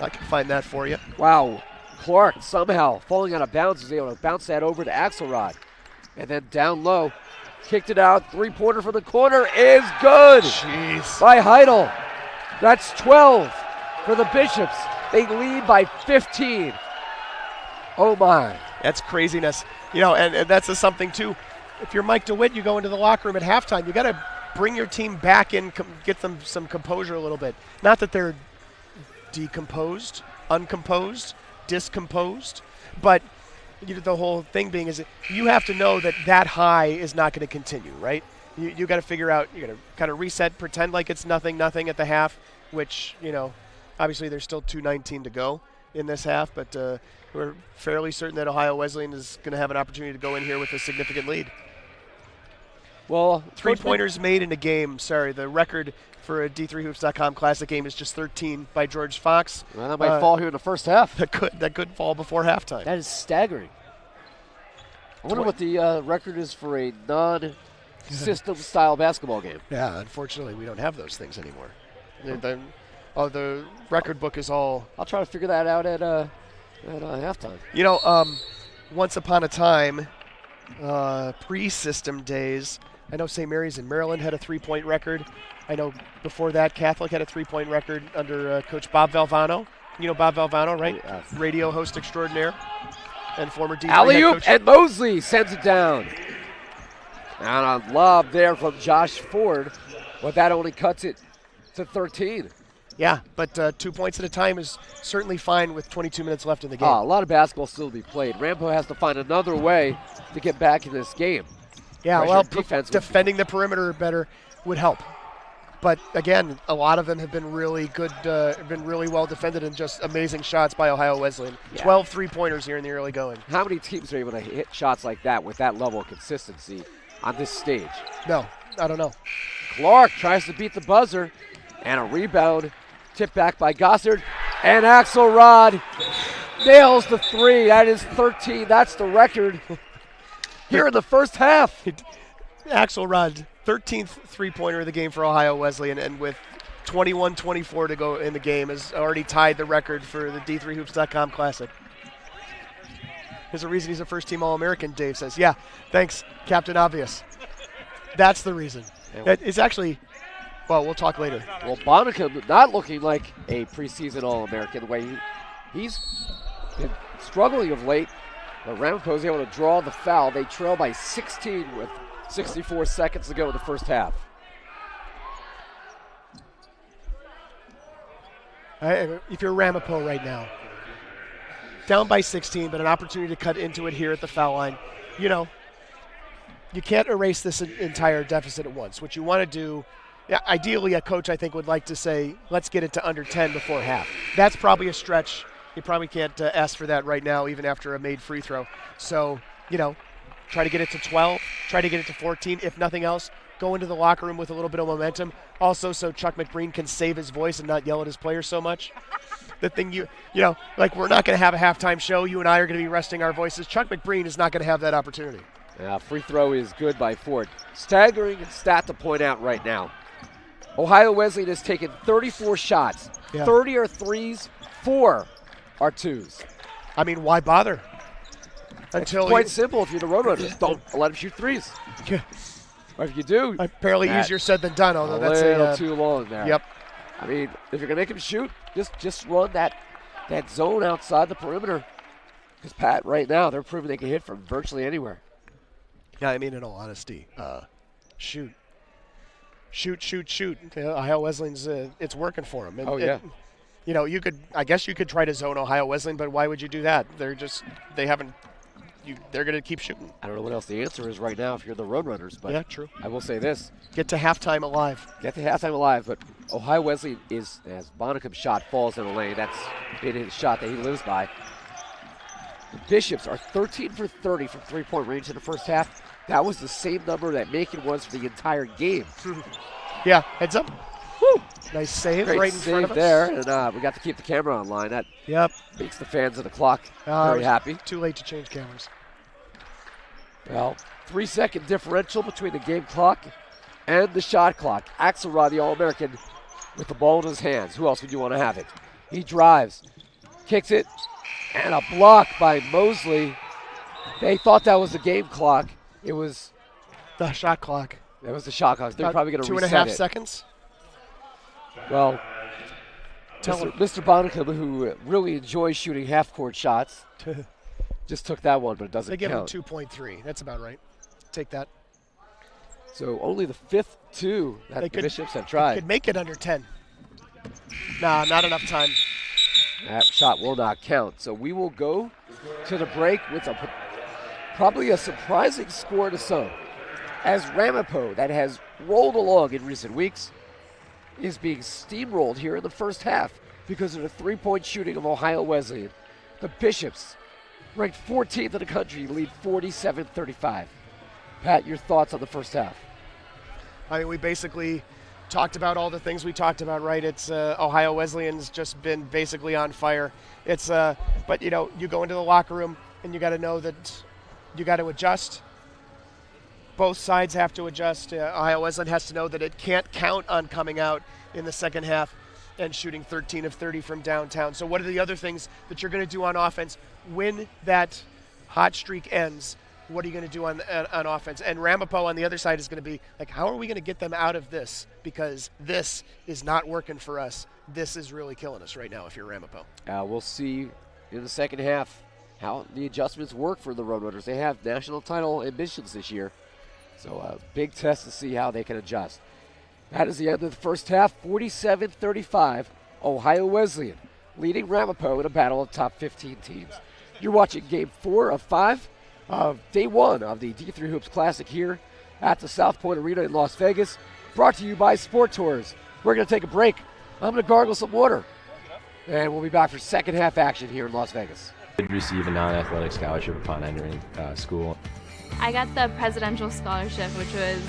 I can find that for you. Wow. Clark somehow falling out of bounds is able to bounce that over to Axelrod. And then down low, Kicked it out. Three-pointer for the corner is good. Jeez. By Heidel. That's 12 for the Bishops. They lead by 15. Oh, my. That's craziness. You know, and that's something, too. If you're Mike DeWitt, you go into the locker room at halftime. You got to bring your team back in, get them some composure a little bit. Not that they're decomposed, uncomposed, discomposed, but the whole thing being is that you have to know that high is not going to continue, right? You got to figure out, you got to kind of reset, pretend like it's nothing at the half, which, you know, obviously there's still 2:19 to go in this half, but we're fairly certain that Ohio Wesleyan is going to have an opportunity to go in here with a significant lead. Well, three-pointers made in a game. Sorry, the record for a D3Hoops.com Classic game is just 13 by George Fox. Well, that might fall here in the first half. That could fall before halftime. That is staggering. I wonder what the record is for a non-system style basketball game. Yeah, unfortunately, we don't have those things anymore. The record book is all. I'll try to figure that out at halftime. You know, once upon a time, pre-system days, I know St. Mary's in Maryland had a three-point record. I know before that, Catholic had a three-point record under Coach Bob Valvano. You know Bob Valvano, right? Yes. Radio host extraordinaire and former D3 Alley-oop, head coach. and Mosley sends it down. And a lob there from Josh Ford, but that only cuts it to 13. Yeah, but 2 points at a time is certainly fine with 22 minutes left in the game. A lot of basketball still to be played. Ramapo has to find another way to get back in this game. Yeah, Pressure well, defense defending the perimeter better would help. But again, a lot of them have been really good, been really well defended, and just amazing shots by Ohio Wesleyan. Yeah. 12 three-pointers here in the early going. How many teams are able to hit shots like that with that level of consistency on this stage? No, I don't know. Clark tries to beat the buzzer, and a rebound tipped back by Gossard, and Axelrod nails the three. That is 13. That's the record here in the first half. Axelrod, 13th three-pointer of the game for Ohio Wesleyan, and with 21-24 to go in the game, has already tied the record for the D3Hoops.com Classic. There's a reason he's a first-team All-American, Dave says. Yeah, thanks, Captain Obvious. That's the reason. It's actually, well, we'll talk later. Well, Bonicum not looking like a preseason All-American the way he's been struggling of late. But Ramapo is able to draw the foul. They trail by 16 with 64 seconds to go in the first half. If you're Ramapo right now, down by 16, but an opportunity to cut into it here at the foul line, you know, you can't erase this entire deficit at once. What you want to do, ideally a coach I think would like to say, let's get it to under 10 before half. That's probably a stretch. You probably can't ask for that right now, even after a made free throw. So, you know, try to get it to 12, try to get it to 14. If nothing else, go into the locker room with a little bit of momentum. Also, so Chuck McBreen can save his voice and not yell at his players so much. The thing you know, like we're not going to have a halftime show. You and I are going to be resting our voices. Chuck McBreen is not going to have that opportunity. Yeah, free throw is good by Ford. Staggering stat to point out right now. Ohio Wesleyan has taken 34 shots. Yeah. 30 are threes, 4 are twos. I mean, why bother? Until It's quite simple if you're the Roadrunners. Don't let them shoot threes. Yeah. Or if you do, apparently easier said than done, although a that's little too long there. Yep. I mean, if you're going to make him shoot, just run that zone outside the perimeter. Because, Pat, right now, they're proving they can hit from virtually anywhere. Yeah, I mean, in all honesty, shoot. Ohio Wesleyan's, it's working for them. And, yeah. You know, I guess you could try to zone Ohio Wesleyan, but why would you do that? They're going to keep shooting. I don't know what else the answer is right now if you're the Roadrunners, but yeah, true. I will say this. Get to halftime alive. But Ohio Wesleyan is, as Bonicum's shot falls in the lane, that's been his shot that he lives by. The Bishops are 13 for 30 from three-point range in the first half. That was the same number that Macon was for the entire game. Yeah, heads up. Woo! Nice save Great right in front of us. there, and we got to keep the camera online. That makes the fans of the clock very happy. Too late to change cameras. Well, 3-second differential between the game clock and the shot clock. Axelrod, the All-American, with the ball in his hands. Who else would you want to have it? He drives, kicks it, and a block by Mosley. They thought that was the game clock. It was The shot clock. That was the shot clock. They're About probably going to reset 2.5 it. seconds. Well, Tell him. Mr. Bonica, who really enjoys shooting half-court shots, just took that one, but it doesn't They give count. him 2.3. That's about right. Take that. So only the fifth two that the Bishops have tried. Could make it under 10. Nah, not enough time. That shot will not count. So we will go to the break with probably a surprising score to some, as Ramapo, that has rolled along in recent weeks, is being steamrolled here in the first half because of the three-point shooting of Ohio Wesleyan. The Bishops, ranked 14th in the country, lead 47-35. Pat, your thoughts on the first half? I mean, we basically talked about all the things we talked about, right? It's Ohio Wesleyan's just been basically on fire. It's but you know, you go into the locker room and you got to know that you got to adjust. Both sides have to adjust. Ohio Wesleyan has to know that it can't count on coming out in the second half and shooting 13 of 30 from downtown. So what are the other things that you're going to do on offense when that hot streak ends? What are you going to do on offense? And Ramapo on the other side is going to be like, how are we going to get them out of this? Because this is not working for us. This is really killing us right now if you're Ramapo. We'll see in the second half how the adjustments work for the Roadrunners. They have national title ambitions this year. So a big test to see how they can adjust. That is the end of the first half, 47-35. Ohio Wesleyan leading Ramapo in a battle of top 15 teams. You're watching Game 4 of 5 of Day 1 of the D3 Hoops Classic here at the South Point Arena in Las Vegas, brought to you by Sport Tours. We're going to take a break. I'm going to gargle some water, and we'll be back for second half action here in Las Vegas. I did receive a non-athletic scholarship upon entering school. I got the presidential scholarship, which was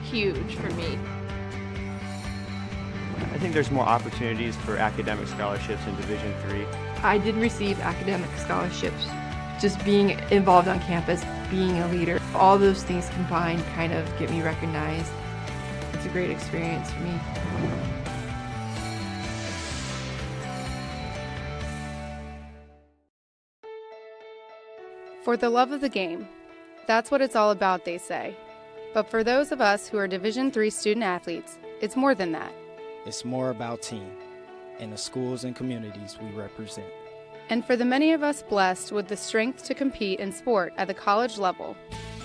huge for me. I think there's more opportunities for academic scholarships in Division III. I did receive academic scholarships. Just being involved on campus, being a leader, all those things combined kind of get me recognized. It's a great experience for me. For the love of the game. That's what it's all about, they say. But for those of us who are Division III student athletes, it's more than that. It's more about team and the schools and communities we represent. And for the many of us blessed with the strength to compete in sport at the college level,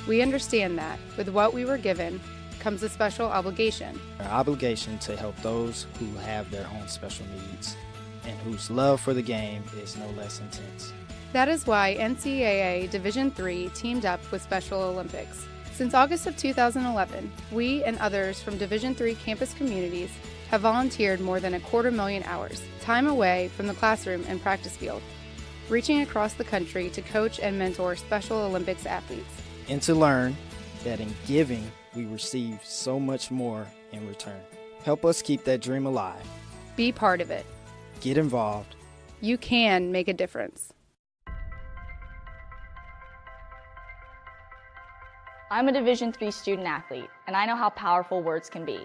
we understand that with what we were given comes a special obligation. Our obligation to help those who have their own special needs and whose love for the game is no less intense. That is why NCAA Division III teamed up with Special Olympics. Since August of 2011, we and others from Division III campus communities have volunteered more than 250,000 hours, time away from the classroom and practice field, reaching across the country to coach and mentor Special Olympics athletes. And to learn that in giving, we receive so much more in return. Help us keep that dream alive. Be part of it. Get involved. You can make a difference. I'm a Division III student athlete, and I know how powerful words can be.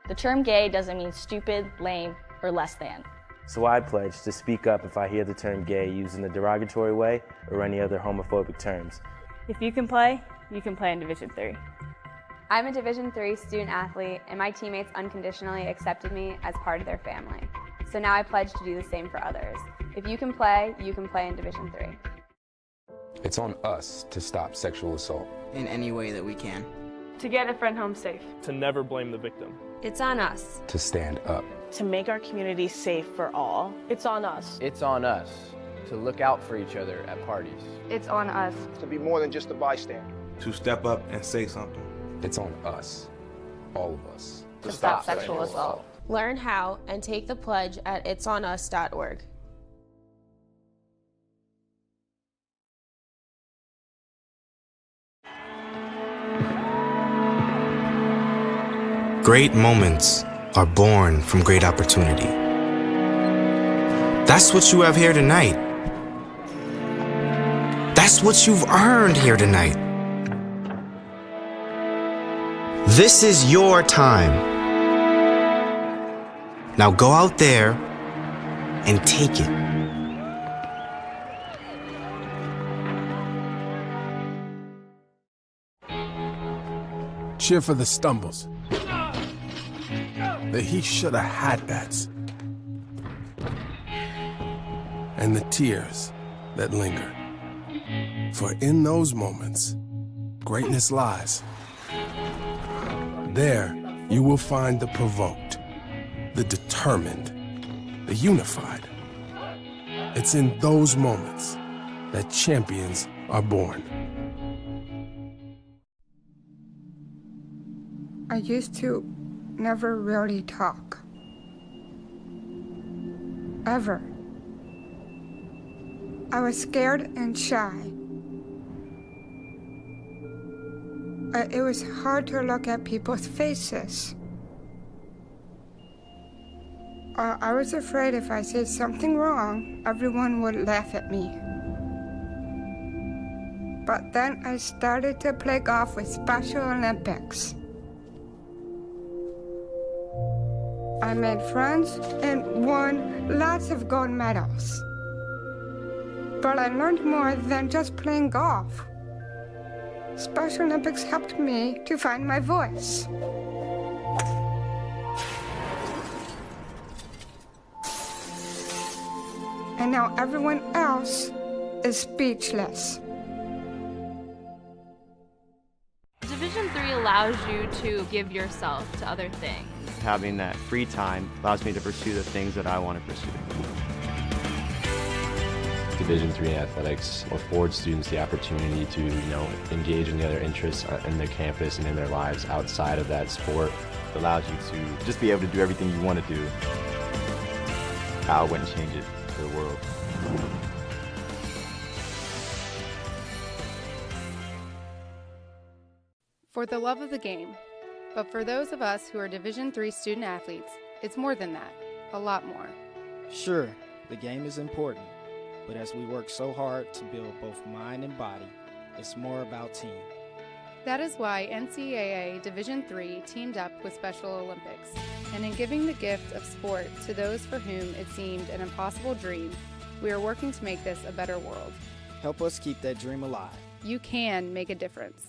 The term gay doesn't mean stupid, lame, or less than. So I pledge to speak up if I hear the term gay used in a derogatory way or any other homophobic terms. If you can play in Division III. I'm a Division III student athlete, and my teammates unconditionally accepted me as part of their family. So now I pledge to do the same for others. If you can play in Division III. It's on us to stop sexual assault. In any way that we can. To get a friend home safe. To never blame the victim. It's on us. To stand up. To make our community safe for all. It's on us. It's on us to look out for each other at parties. It's on us. To be more than just a bystander. To step up and say something. It's on us, all of us. To stop sexual assault. Learn how and take the pledge at itsonus.org. Great moments are born from great opportunity. That's what you have here tonight. That's what you've earned here tonight. This is your time. Now go out there and take it. cheer for the stumbles, the he shoulda had that's, and the tears that linger. For in those moments, greatness lies. There, you will find the provoked, the determined, the unified. It's in those moments that champions are born. I used to never really talk. Ever. I was scared and shy. It was hard to look at people's faces. I was afraid if I said something wrong, everyone would laugh at me. But then I started to play golf with Special Olympics. I made friends and won lots of gold medals. But I learned more than just playing golf. Special Olympics helped me to find my voice. And now everyone else is speechless. Division III allows you to give yourself to other things. Having that free time allows me to pursue the things that I want to pursue. Division III athletics affords students the opportunity to, engage in the other interests in their campus and in their lives outside of that sport. It allows you to just be able to do everything you want to do. I wouldn't change it for the world. For the love of the game. But for those of us who are Division III student athletes, it's more than that, a lot more. Sure, the game is important, but as we work so hard to build both mind and body, it's more about team. That is why NCAA Division III teamed up with Special Olympics, and in giving the gift of sport to those for whom it seemed an impossible dream, we are working to make this a better world. Help us keep that dream alive. You can make a difference.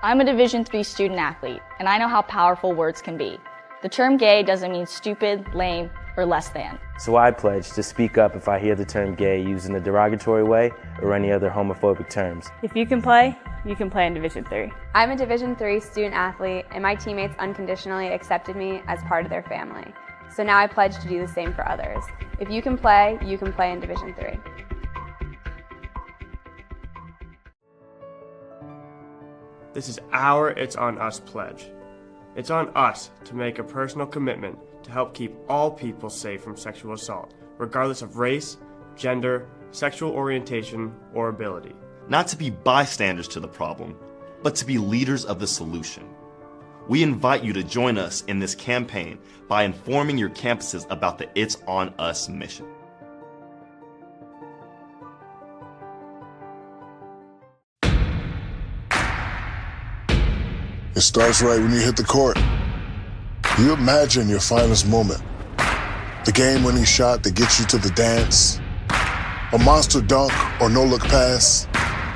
I'm a Division III student athlete, and I know how powerful words can be. The term gay doesn't mean stupid, lame, or less than. So I pledge to speak up if I hear the term gay used in a derogatory way or any other homophobic terms. If you can play in Division III. I'm a Division III student athlete, and my teammates unconditionally accepted me as part of their family. So now I pledge to do the same for others. If you can play in Division III. This is our It's On Us pledge. It's on us to make a personal commitment to help keep all people safe from sexual assault, regardless of race, gender, sexual orientation, or ability. Not to be bystanders to the problem, but to be leaders of the solution. We invite you to join us in this campaign by informing your campuses about the It's On Us mission. It starts right when you hit the court. You imagine your finest moment. The game-winning shot that gets you to the dance, a monster dunk or no-look pass,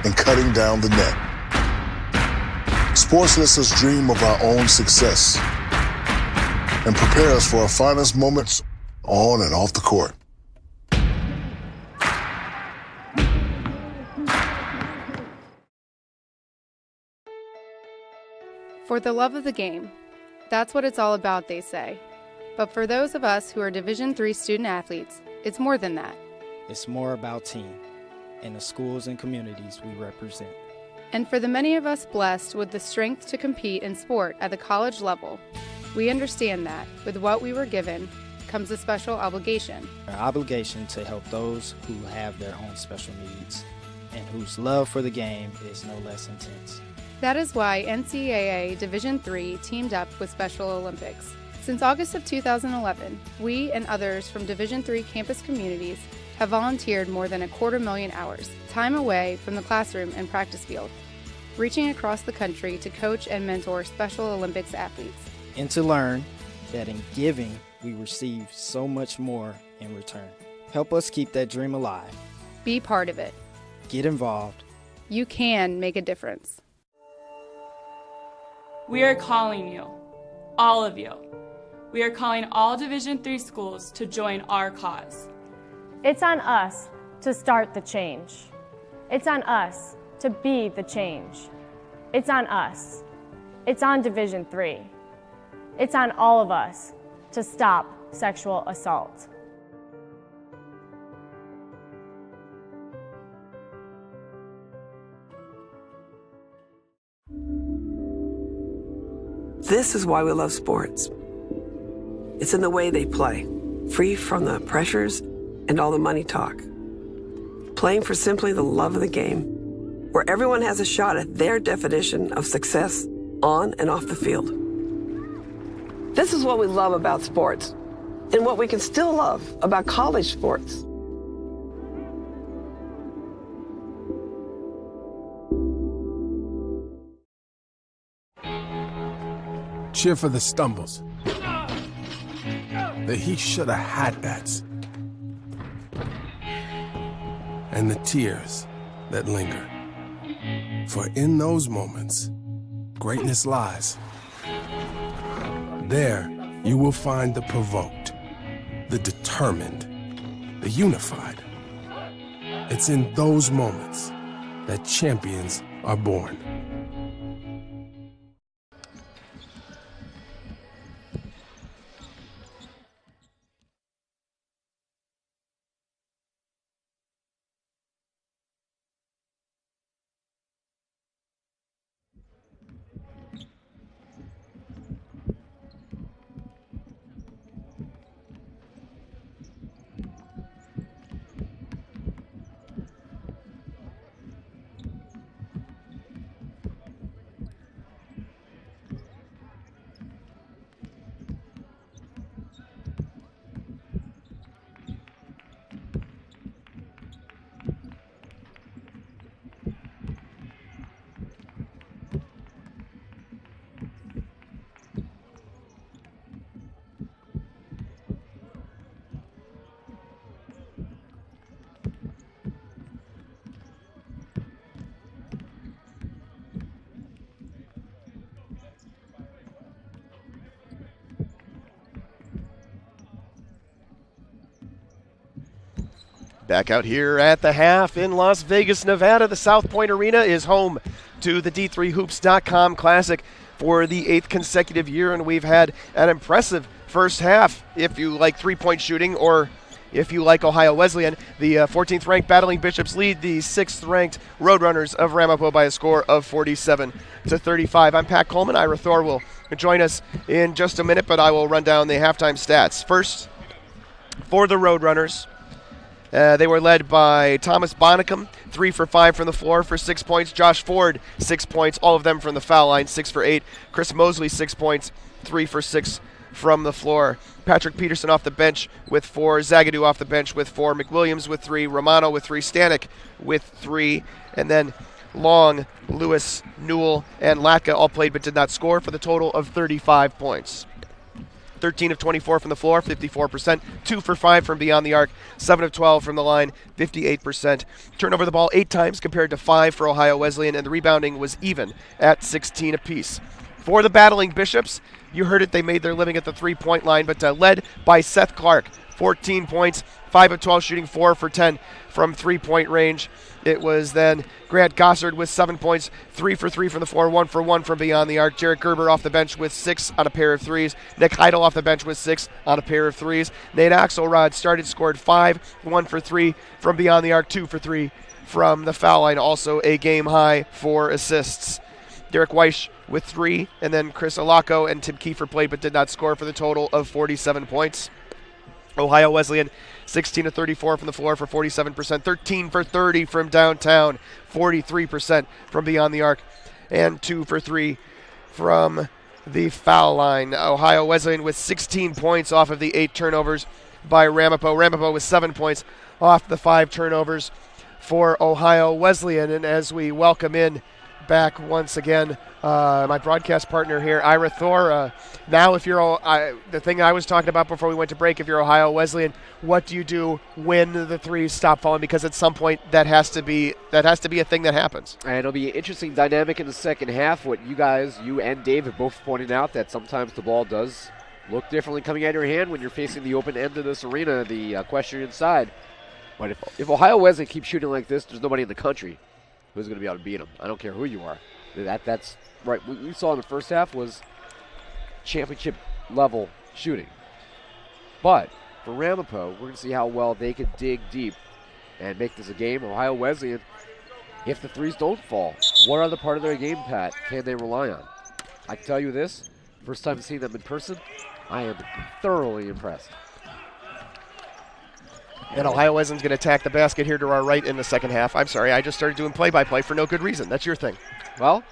and cutting down the net. Sports lets us dream of our own success and prepare us for our finest moments on and off the court. For the love of the game. That's what it's all about, they say. But for those of us who are Division III student athletes, it's more than that. It's more about team and the schools and communities we represent. And for the many of us blessed with the strength to compete in sport at the college level, we understand that with what we were given comes a special obligation. Our obligation to help those who have their own special needs and whose love for the game is no less intense. That is why NCAA Division III teamed up with Special Olympics. Since August of 2011, we and others from Division III campus communities have volunteered more than 250,000 hours, time away from the classroom and practice field, reaching across the country to coach and mentor Special Olympics athletes. And to learn that in giving, we receive so much more in return. Help us keep that dream alive. Be part of it. Get involved You can make a difference. We are calling you, all of you. We are calling all Division III schools to join our cause. It's on us to start the change. It's on us to be the change. It's on us. It's on Division III. It's on all of us to stop sexual assault. This is why we love sports. It's in the way they play, free from the pressures and all the money talk. Playing for simply the love of the game, where everyone has a shot at their definition of success on and off the field. This is what we love about sports, and what we can still love about college sports. Cheer for the stumbles, the he shoulda had that's, and the tears that linger. For in those moments, greatness lies. There, you will find the provoked, the determined, the unified. It's in those moments that champions are born. Back out here at the half in Las Vegas, Nevada, the South Point Arena is home to the D3Hoops.com Classic for the 8th consecutive year, and we've had an impressive first half if you like three-point shooting, or if you like Ohio Wesleyan. The 14th-ranked Battling Bishops lead the 6th-ranked Roadrunners of Ramapo by a score of 47-35. I'm Pat Coleman. Ira Thor will join us in just a minute, but I will run down the halftime stats. First, for the Roadrunners, they were led by Thomas Bonnicum, 3 for 5 from the floor for 6 points. Josh Ford, 6 points, all of them from the foul line, 6 for 8. Chris Mosley, 6 points, 3 for 6 from the floor. Patrick Peterson off the bench with 4. Zagadou off the bench with 4. McWilliams with 3. Romano with 3. Stanek with 3. And then Long, Lewis, Newell, and Latka all played but did not score for the total of 35 points. 13 of 24 from the floor, 54%. 2 for 5 from beyond the arc. 7 of 12 from the line, 58%. Turn over the ball 8 times compared to 5 for Ohio Wesleyan, and the rebounding was even at 16 apiece. For the Battling Bishops, you heard it, they made their living at the three-point line, but led by Seth Clark, 14 points, 5 of 12 shooting, 4 for 10 from three-point range. It was then Grant Gossard with 7 points, 3 for 3 from the floor, 1 for 1 from beyond the arc. Jarrett Gerber off the bench with 6 on a pair of threes. Nick Heidel off the bench with 6 on a pair of threes. Nate Axelrod started, scored 5, 1 for 3 from beyond the arc, 2 for 3 from the foul line. Also a game high for assists. Derek Weish with 3, and then Chris Alaco and Tim Kiefer played but did not score for the total of 47 points. Ohio Wesleyan, 16 of 34 from the floor for 47%, 13 for 30 from downtown, 43% from beyond the arc, and 2 for 3 from the foul line. Ohio Wesleyan with 16 points off of the 8 turnovers by Ramapo. Ramapo with 7 points off the 5 turnovers for Ohio Wesleyan. And as we welcome in back once again. My broadcast partner here, Ira Thor. Now, if you're the thing I was talking about before we went to break, if you're Ohio Wesleyan, what do you do when the threes stop falling? Because at some point that has to be a thing that happens. And it'll be an interesting dynamic in the second half. What you and Dave have both pointed out, that sometimes the ball does look differently coming out of your hand when you're facing the open end of this arena, the question inside. But if Ohio Wesleyan keeps shooting like this, there's nobody in the country who's going to be able to beat them. I don't care who you are. That's right. What we saw in the first half was championship level shooting. But for Ramapo, we're going to see how well they can dig deep and make this a game. Ohio Wesleyan, if the threes don't fall, what other part of their game, Pat, can they rely on? I can tell you this, first time seeing them in person, I am thoroughly impressed. And Ohio Wesleyan's going to attack the basket here to our right in the second half. I'm sorry, I just started doing play-by-play for no good reason. That's your thing. Well,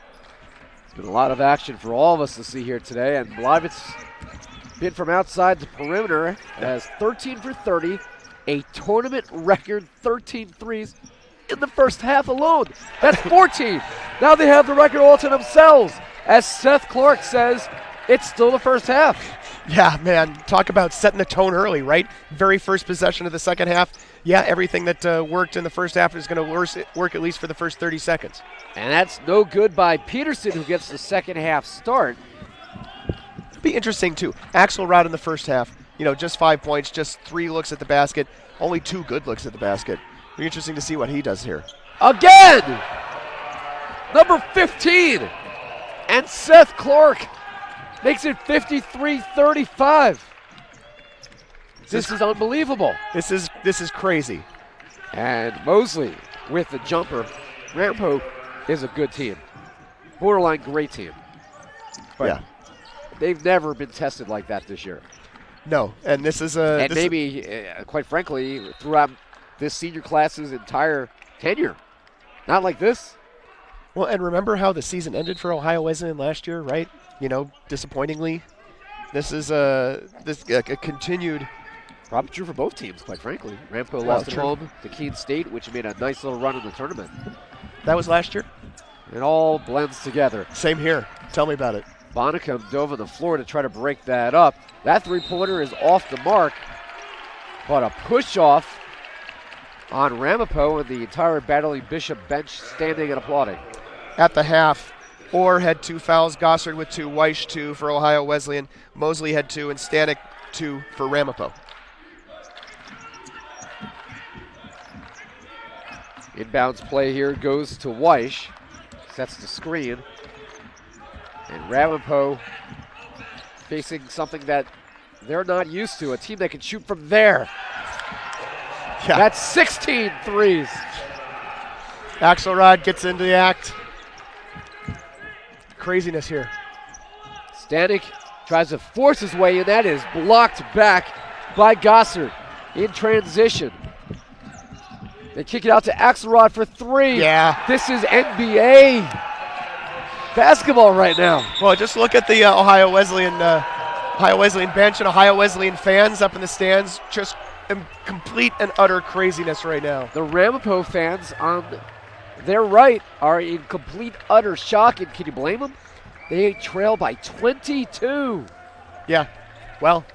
it's been a lot of action for all of us to see here today, and a lot of it's been from outside the perimeter as 13 for 30, a tournament record 13 threes in the first half alone. That's 14. Now they have the record all to themselves. As Seth Clark says, it's still the first half. Yeah, man, talk about setting the tone early, right? Very first possession of the second half. Yeah, everything that worked in the first half is going to work at least for the first 30 seconds. And that's no good by Peterson, who gets the second half start. Be interesting, too. Axelrod in the first half, just 5 points, just 3 looks at the basket, only 2 good looks at the basket. Be interesting to see what he does here. Again! Number 15. And Seth Clark makes it 53-35. This is unbelievable. This is crazy. And Mosley with the jumper. Ramapo is a good team. Borderline great team. But yeah. They've never been tested like that this year. No, and this is a... And maybe, quite frankly, throughout this senior class's entire tenure. Not like this. Well, and remember how the season ended for Ohio Wesleyan last year, right? Disappointingly. This is a continued... Probably true for both teams, quite frankly. Ramapo lost at home to Keene State, which made a nice little run in the tournament. That was last year? It all blends together. Same here. Tell me about it. Bonicum dove on the floor to try to break that up. That three-pointer is off the mark, but a push-off on Ramapo, and the entire Battling Bishop bench standing and applauding. At the half, Orr had 2 fouls, Gossard with 2, Weish 2 for Ohio Wesleyan, Mosley had 2, and Stanek 2 for Ramapo. Inbounds play here goes to Weish, sets the screen, and Ramapo facing something that they're not used to, a team that can shoot from there. Yeah. That's 16 threes. Axelrod gets into the act. Craziness here. Stanek tries to force his way in. That is blocked back by Gossard in transition. They kick it out to Axelrod for 3. Yeah. This is NBA basketball right now. Well, just look at the Ohio Wesleyan bench and Ohio Wesleyan fans up in the stands. Just complete and utter craziness right now. The Ramapo fans on their right are in complete utter shock, and can you blame them? They trail by 22. Yeah. Well,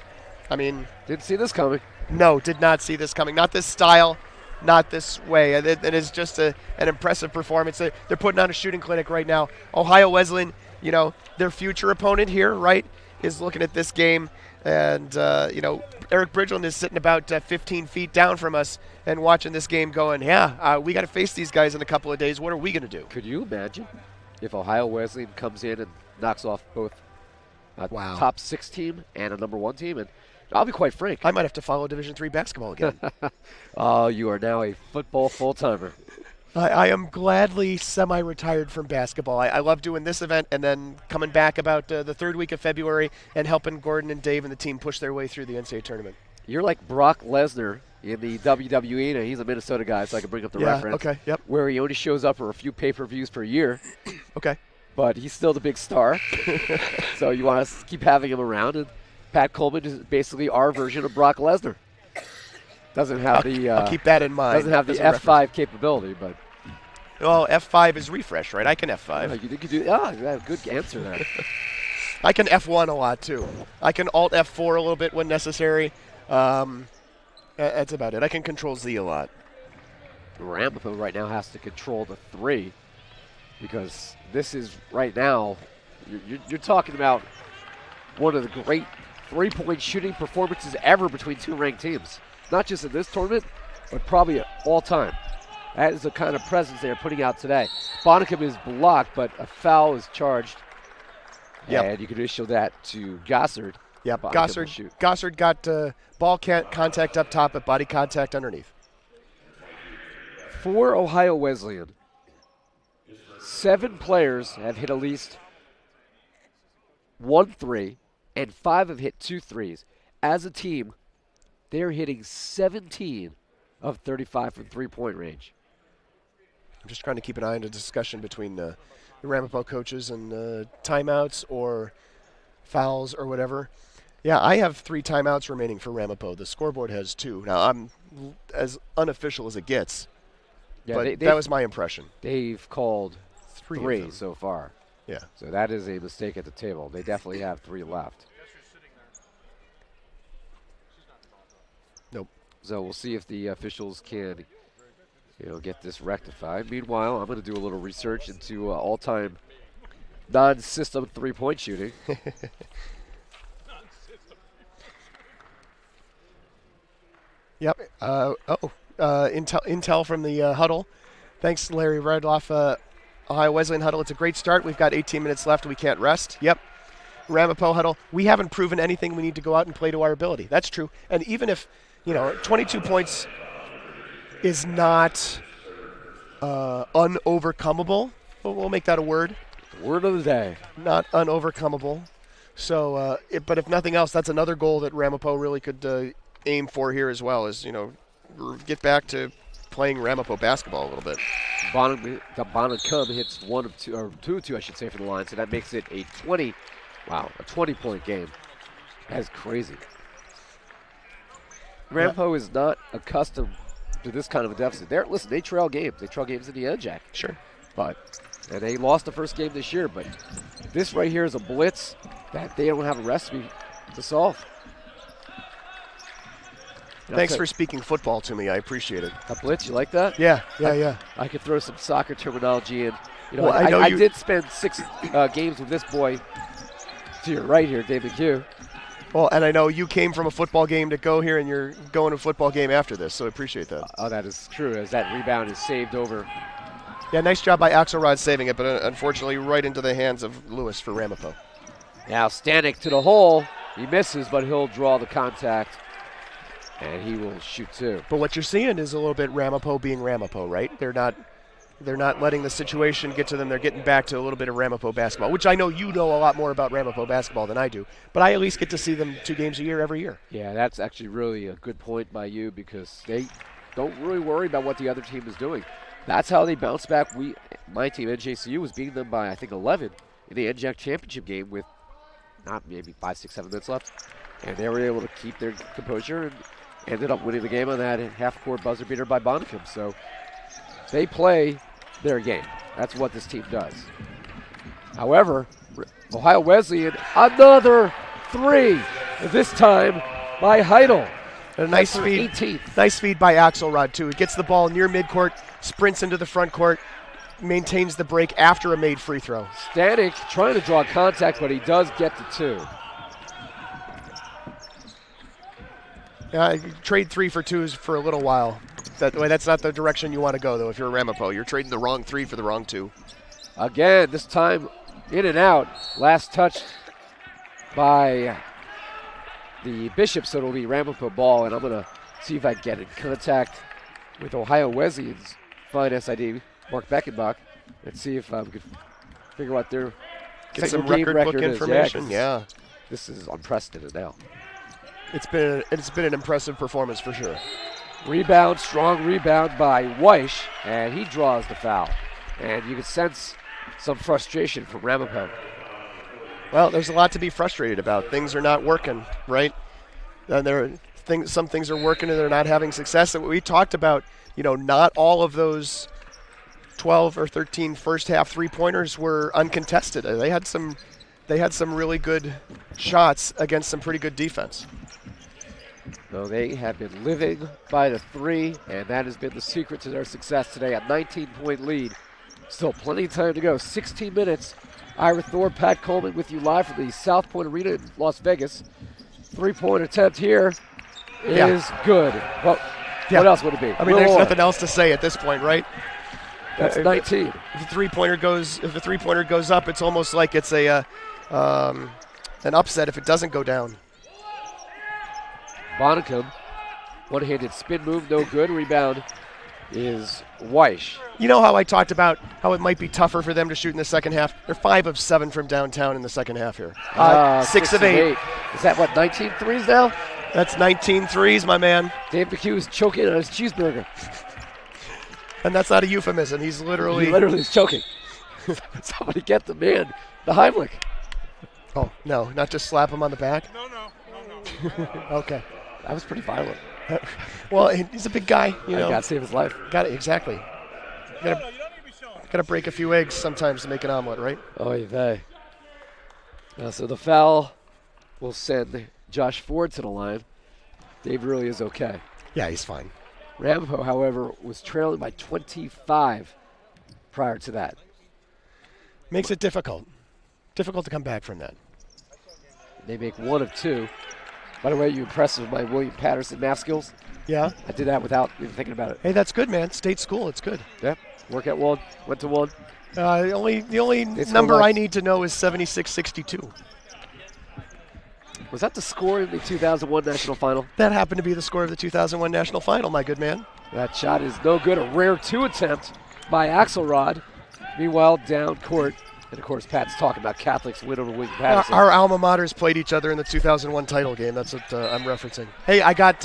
I mean, didn't see this coming. No, did not see this coming. Not this style. Not this way. It is just an impressive performance. They're putting on a shooting clinic right now. Ohio Wesleyan, their future opponent here, right, is looking at this game. And, Eric Bridgeland is sitting about 15 feet down from us and watching this game going, we got to face these guys in a couple of days. What are we going to do? Could you imagine if Ohio Wesleyan comes in and knocks off both a top 6 team and a number 1 team? And I'll be quite frank. I might have to follow Division III basketball again. Oh, you are now a football full-timer. I am gladly semi-retired from basketball. I love doing this event and then coming back about the 3rd week of February and helping Gordon and Dave and the team push their way through the NCAA tournament. You're like Brock Lesnar in the WWE. Now, he's a Minnesota guy, so I can bring up the reference. Okay, yep. Where he only shows up for a few pay-per-views per year. Okay. But he's still the big star. So you want to keep having him around. And Pat Coleman is basically our version of Brock Lesnar. Doesn't have I'll keep that in mind. Doesn't have the F5 capability, but Well, F5 is refresh, right? I can F5. Oh, you think you do? Ah, you have a good answer there. I can F1 a lot, too. I can Alt F4 a little bit when necessary. That's about it. I can Control Z a lot. Ramapo right now has to control the 3 because this is right now, you're talking about one of the great three-point shooting performances ever between two ranked teams. Not just in this tournament, but probably all time. That is the kind of presence they're putting out today. Bonnicum is blocked, but a foul is charged. Yep. And you can issue that to Gossard. Yep, Bonnicum Gossard got ball contact up top, but body contact underneath. For Ohio Wesleyan, 7 players have hit at least 1 3, and 5 have hit 2 threes. As a team, they're hitting 17 of 35 from three-point range. I'm just trying to keep an eye on the discussion between the Ramapo coaches and timeouts or fouls or whatever. Yeah, I have 3 timeouts remaining for Ramapo. The scoreboard has 2. Now, I'm as unofficial as it gets, but that was my impression. They've called 3 of so far. Yeah. So that is a mistake at the table. They definitely have 3 left. Nope. So we'll see if the officials can, get this rectified. Meanwhile, I'm going to do a little research into all-time non-system three-point shooting. Yep. Intel from the huddle. Thanks, Larry Redloff. Ohio Wesleyan huddle. It's a great start. We've got 18 minutes left. We can't rest. Yep. Ramapo huddle. We haven't proven anything. We need to go out and play to our ability. That's true. And even if, 22 points is not unovercomable, we'll make that a word. Word of the day. Not unovercomable. So, but if nothing else, that's another goal that Ramapo really could aim for here as well, is, get back to playing Ramapo basketball a little bit. Bonnicum hits 1 of 2, or 2 of 2, I should say, for the line, so that makes it a 20-point game. That's crazy. Ramapo is not accustomed to this kind of a deficit. They trail games. They trail games in the NJAC. Sure. And they lost the first game this year, but this right here is a blitz that they don't have a recipe to solve. Thanks for speaking football to me. I appreciate it. A blitz, you like that? Yeah. I could throw some soccer terminology in. Well, I did spend 6 games with this boy to your right here, Dave McHugh. Well, and I know you came from a football game to go here, and you're going to a football game after this, so I appreciate that. That is true, as that rebound is saved over. Yeah, nice job by Axelrod saving it, but unfortunately right into the hands of Lewis for Ramapo. Now Stanek to the hole. He misses, but he'll draw the contact. And he will shoot 2. But what you're seeing is a little bit Ramapo being Ramapo, right? They're not letting the situation get to them. They're getting back to a little bit of Ramapo basketball, which I know you know a lot more about Ramapo basketball than I do. But I at least get to see them 2 games a year every year. Yeah, that's actually really a good point by you, because they don't really worry about what the other team is doing. That's how they bounce back. My team, NJCU, was beating them by, I think, 11 in the NJAC championship game with not maybe 5, 6, 7 minutes left. And they were able to keep their composure and ended up winning the game on that half-court buzzer beater by Bonnicum. So they play their game. That's what this team does. However, Ohio Wesleyan, another 3, this time by Heidel. A nice feed. 18th. Nice feed by Axelrod, too. It gets the ball near midcourt, sprints into the front court, maintains the break after a made free throw. Stanek trying to draw contact, but he does get the 2. Trade 3 for 2s for a little while. That's not the direction you want to go, though, if you're Ramapo. You're trading the wrong 3 for the wrong 2. Again, this time in and out. Last touch by the Bishop, so it'll be Ramapo ball. And I'm going to see if I can get in contact with Ohio Wesleyan's fine SID, Mark Beckenbach, and see if we can figure out their get some record book information. Yeah. This is unprecedented now. It's been an impressive performance for sure. Rebound, strong rebound by Weish, and he draws the foul. And you can sense some frustration from Ramapo. Well, there's a lot to be frustrated about. Things are not working, right? Some things are working and they're not having success. And we talked about, not all of those 12 or 13 first-half three-pointers were uncontested. They had some really good shots against some pretty good defense. So they have been living by the three, and that has been the secret to their success today. A 19-point lead. Still plenty of time to go. 16 minutes. Ira Thor, Pat Coleman with you live from the South Point Arena in Las Vegas. Three-point attempt here is good. Well, what else would it be? I mean, there's nothing else to say at this point, right? That's 19. If the three-pointer goes up, it's almost like it's an upset if it doesn't go down. Bonnicum, one-handed spin move, no good. Rebound is Weish. You know how I talked about how it might be tougher for them to shoot in the second half? They're 5 of 7 from downtown in the second half here. 6 of 8. Is that, 19 threes now? That's 19 threes, my man. Dave McHugh is choking on his cheeseburger. And that's not a euphemism. He's literally... He literally is choking. Somebody get the man the Heimlich. Oh, no, not just slap him on the back? No. Okay. That was pretty violent. Well, he's a big guy, you know. Got to save his life. Got it, exactly. Got to break a few eggs sometimes to make an omelet, right? Oh, yeah. So the foul will send Josh Ford to the line. Dave really is okay. Yeah, he's fine. Ramapo, however, was trailing by 25 prior to that. Makes it difficult. Difficult to come back from that. They make 1 of 2. By the way, you impressed with my William Patterson math skills? Yeah. I did that without even thinking about it. Hey, that's good, man. State school, it's good. Yeah. Work at 1, went to 1. The only number I need to know is 76-62. Was that the score in the 2001 National Final? That happened to be the score of the 2001 National Final, my good man. That shot is no good. A rare 2 attempt by Axelrod. Meanwhile, down court. And, of course, Pat's talking about Catholics' win over William Patterson. Our alma maters played each other in the 2001 title game. That's what I'm referencing. Hey, I got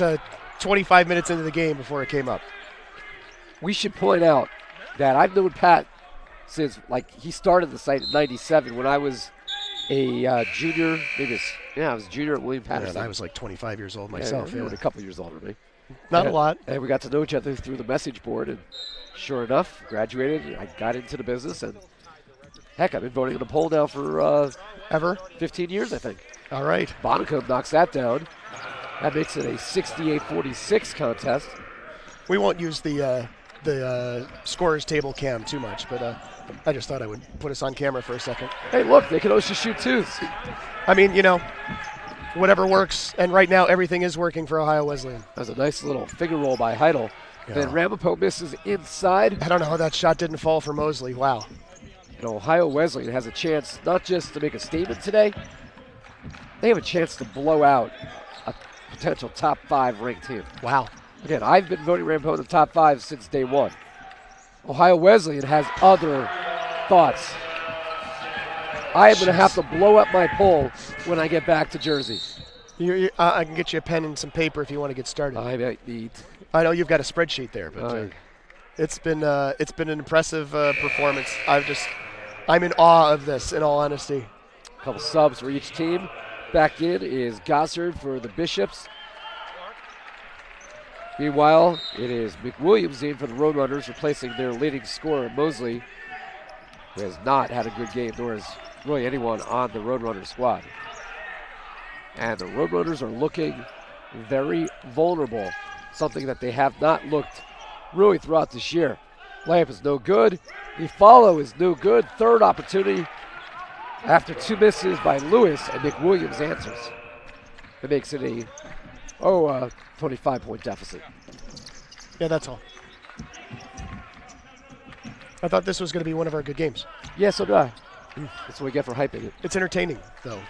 25 minutes into the game before it came up. We should point out that I've known Pat since, he started the site in 97 when I was a junior. I was a junior at William Patterson. Yeah, I was 25 years old myself. Yeah, a couple years older than me. Not a lot. And we got to know each other through the message board, and sure enough, graduated. I got into the business, and heck, I've been voting in a poll now for ever 15 years, I think. All right. Bonnicum knocks that down. That makes it a 68-46 contest. We won't use the scorers table cam too much, but I just thought I would put us on camera for a second. Hey, look, they can also shoot 2s. I mean, whatever works, and right now everything is working for Ohio Wesleyan. That was a nice little finger roll by Heidel. Yeah. Then Ramapo misses inside. I don't know how that shot didn't fall for Mosley. Wow. And Ohio Wesleyan has a chance not just to make a statement today, they have a chance to blow out a potential top 5 ranked team. Wow. Again, I've been voting Ramapo in the top 5 since day 1. Ohio Wesleyan has other thoughts. I am going to have to blow up my poll when I get back to Jersey. I can get you a pen and some paper if you want to get started. I might need. I know you've got a spreadsheet there, but it's been an impressive performance. I'm in awe of this, in all honesty. A couple subs for each team. Back in is Gossard for the Bishops. Meanwhile, it is McWilliams in for the Roadrunners, replacing their leading scorer, Mosley, who has not had a good game, nor has really anyone on the Roadrunner squad. And the Roadrunners are looking very vulnerable, something that they have not looked really throughout this year. Layup is no good. The follow is no good. Third opportunity after 2 misses by Lewis, and McWilliams answers. It makes it a 25-point deficit. Yeah, that's all. I thought this was going to be one of our good games. Yeah, so did I. That's what we get for hyping it. It's entertaining, though.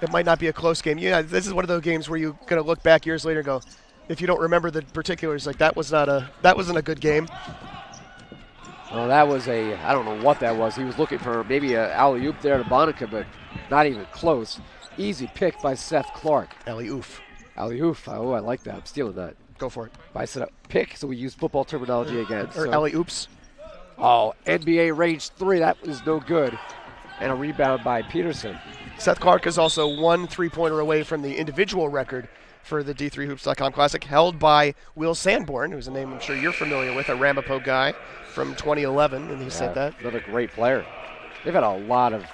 It might not be a close game. This is one of those games where you're going to look back years later and go, if you don't remember the particulars, that wasn't a good game. Well, that was I don't know what that was. He was looking for maybe an alley-oop there to Bonica, but not even close. Easy pick by Seth Clark. Alley-oop. Alley-oop. Oh, I like that. I'm stealing that. Go for it. I said pick, so we use football terminology again. Or alley-oops. Oh, NBA range 3. That was no good. And a rebound by Peterson. Seth Clark is also 1 3-pointer away from the individual record for the D3Hoops.com Classic, held by Will Sanborn, who's a name I'm sure you're familiar with, a Ramapo guy from 2011, and he said that. Another great player. They've had a lot of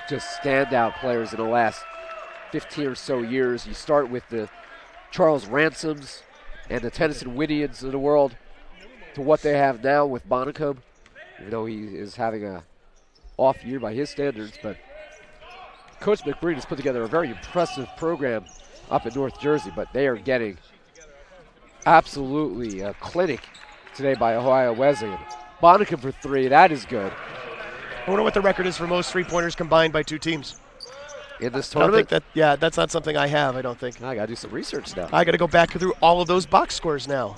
just standout players in the last 15 or so years. You start with the Charles Ransoms and the Tennyson Whittians of the world to what they have now with Bonacombe, even though he is having a off year by his standards. But Coach McBreen has put together a very impressive program up in North Jersey, but they are getting absolutely a clinic today by Ohio Wesleyan. Bonacombe for 3, that is good. I wonder what the record is for most three-pointers combined by two teams. In this I don't tournament? think that's not something I have, I don't think. I got to do some research now. I got to go back through all of those box scores now.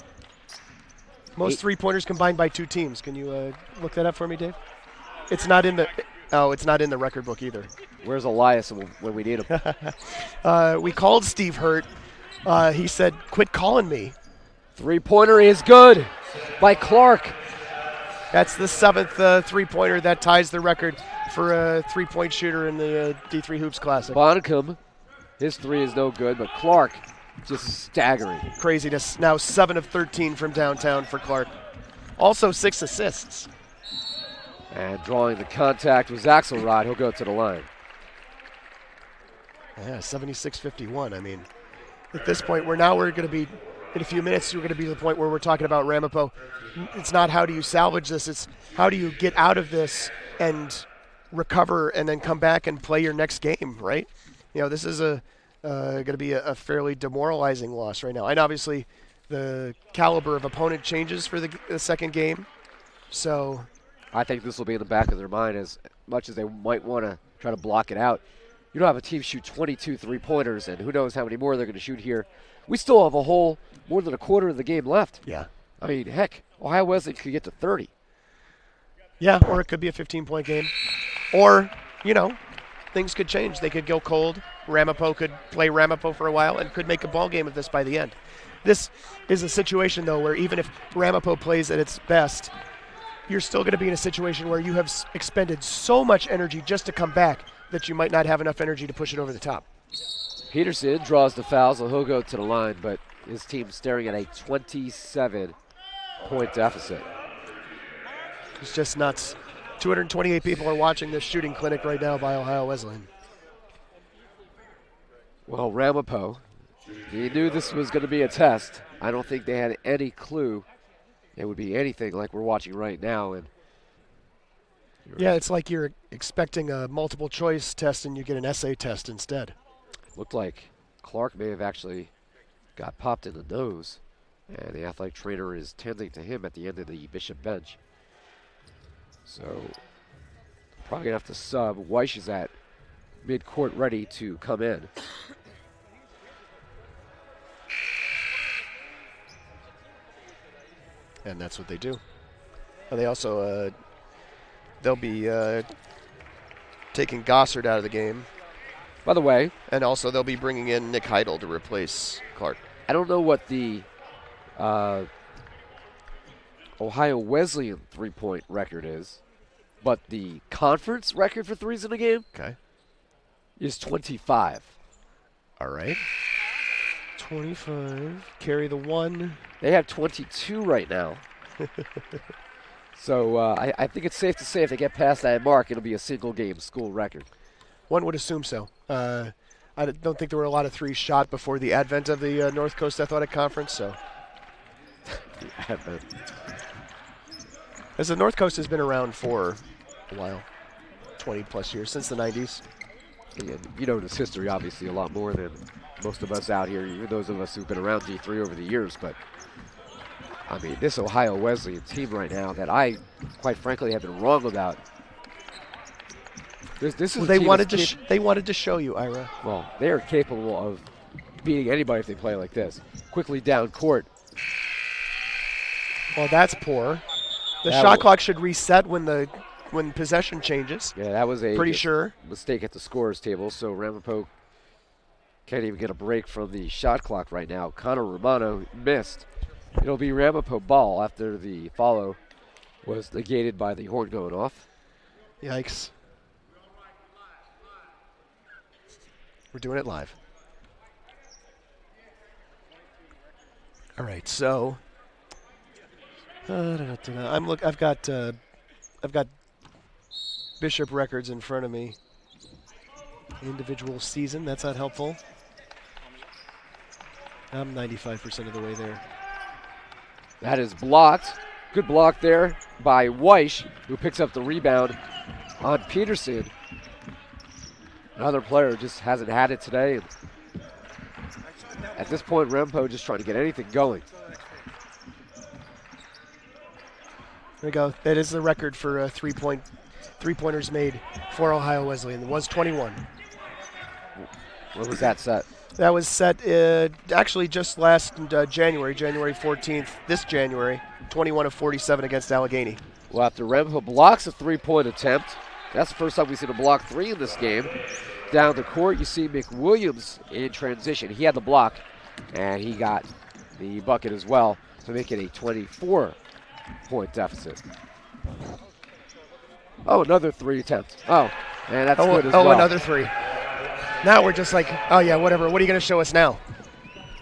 Most three-pointers combined by two teams. Can you look that up for me, Dave? It's not in the record book either. Where's Elias when we need him? We called Steve Hurt. He said, "Quit calling me." Three-pointer is good by Clark. That's the 7th three-pointer that ties the record for a three-point shooter in the D3 Hoops Classic. Bonacombe, his 3 is no good, but Clark just staggering. Craziness. Now 7 of 13 from downtown for Clark. Also 6 assists. And drawing the contact was Axelrod. He'll go to the line. Yeah, 76-51. I mean, at this point, we're going to be, in a few minutes, we're going to be to the point where we're talking about Ramapo. It's not how do you salvage this, it's how do you get out of this and recover and then come back and play your next game, right? You know, this is going to be a fairly demoralizing loss right now. And obviously, the caliber of opponent changes for the second game. So I think this will be in the back of their mind as much as they might want to try to block it out. You don't have a team shoot 22 three-pointers, and who knows how many more they're going to shoot here. We still have more than a quarter of the game left. Yeah. I mean, heck, Ohio Wesleyan could get to 30. Yeah, or it could be a 15-point game. Or, you know, things could change. They could go cold. Ramapo could play Ramapo for a while and could make a ball game of this by the end. This is a situation, though, where even if Ramapo plays at its best, you're still going to be in a situation where you have expended so much energy just to come back that you might not have enough energy to push it over the top. Peterson draws the foul, so he'll go to the line, but his team's staring at a 27-point deficit. It's just nuts. 228 people are watching this shooting clinic right now by Ohio Wesleyan. Well, Ramapo, he knew this was going to be a test. I don't think they had any clue it would be anything like we're watching right now. And yeah, it's like you're expecting a multiple choice test and you get an essay test instead. Looked like Clark may have actually got popped in the nose, and the athletic trainer is tending to him at the end of the Bishop bench. So probably going to have to sub. Weish is at mid-court ready to come in. And that's what they do. And they also, they'll be taking Gossard out of the game. By the way. And also they'll be bringing in Nick Heidel to replace Clark. I don't know what the Ohio Wesleyan three-point record is, but the conference record for threes in a game is 25. All right. 25. Carry the one. They have 22 right now. So I think it's safe to say if they get past that mark, it'll be a single-game school record. One would assume so. I don't think there were a lot of threes shot before the advent of the North Coast Athletic Conference. So, as the North Coast has been around for a while, 20-plus years, since the 90s. And you know this history, obviously, a lot more than most of us out here, even those of us who've been around D3 over the years. But, I mean, this Ohio Wesleyan team right now that I, quite frankly, have been wrong about. This is they wanted to show you, Ira. Well, they are capable of beating anybody if they play like this. Quickly down court. Well, that's poor. The shot clock should reset when possession changes. Yeah, that was a pretty sure mistake at the scorer's table. So Ramapo can't even get a break from the shot clock right now. Connor Romano missed. It'll be Ramapo ball after the follow was negated by the horn going off. Yikes. We're doing it live. All right, so I've got Bishop records in front of me. Individual season, that's not helpful. I'm 95% of the way there. That is blocked. Good block there by Weish, who picks up the rebound on Peterson. Another player just hasn't had it today. And at this point, Ramapo just trying to get anything going. There we go. That is the record for three-pointers made for Ohio Wesleyan. It was 21. When was that set? That was set actually just last January 14th, this January, 21 of 47 against Allegheny. Well, after Ramapo blocks a three-point attempt, that's the first time we've seen a block three in this game. Down the court, you see McWilliams in transition. He had the block, and he got the bucket as well to make it a 24-point deficit. Oh, another three attempt. Oh, and that's good as well. Oh, another three. Now we're just like, oh yeah, whatever. What are you going to show us now?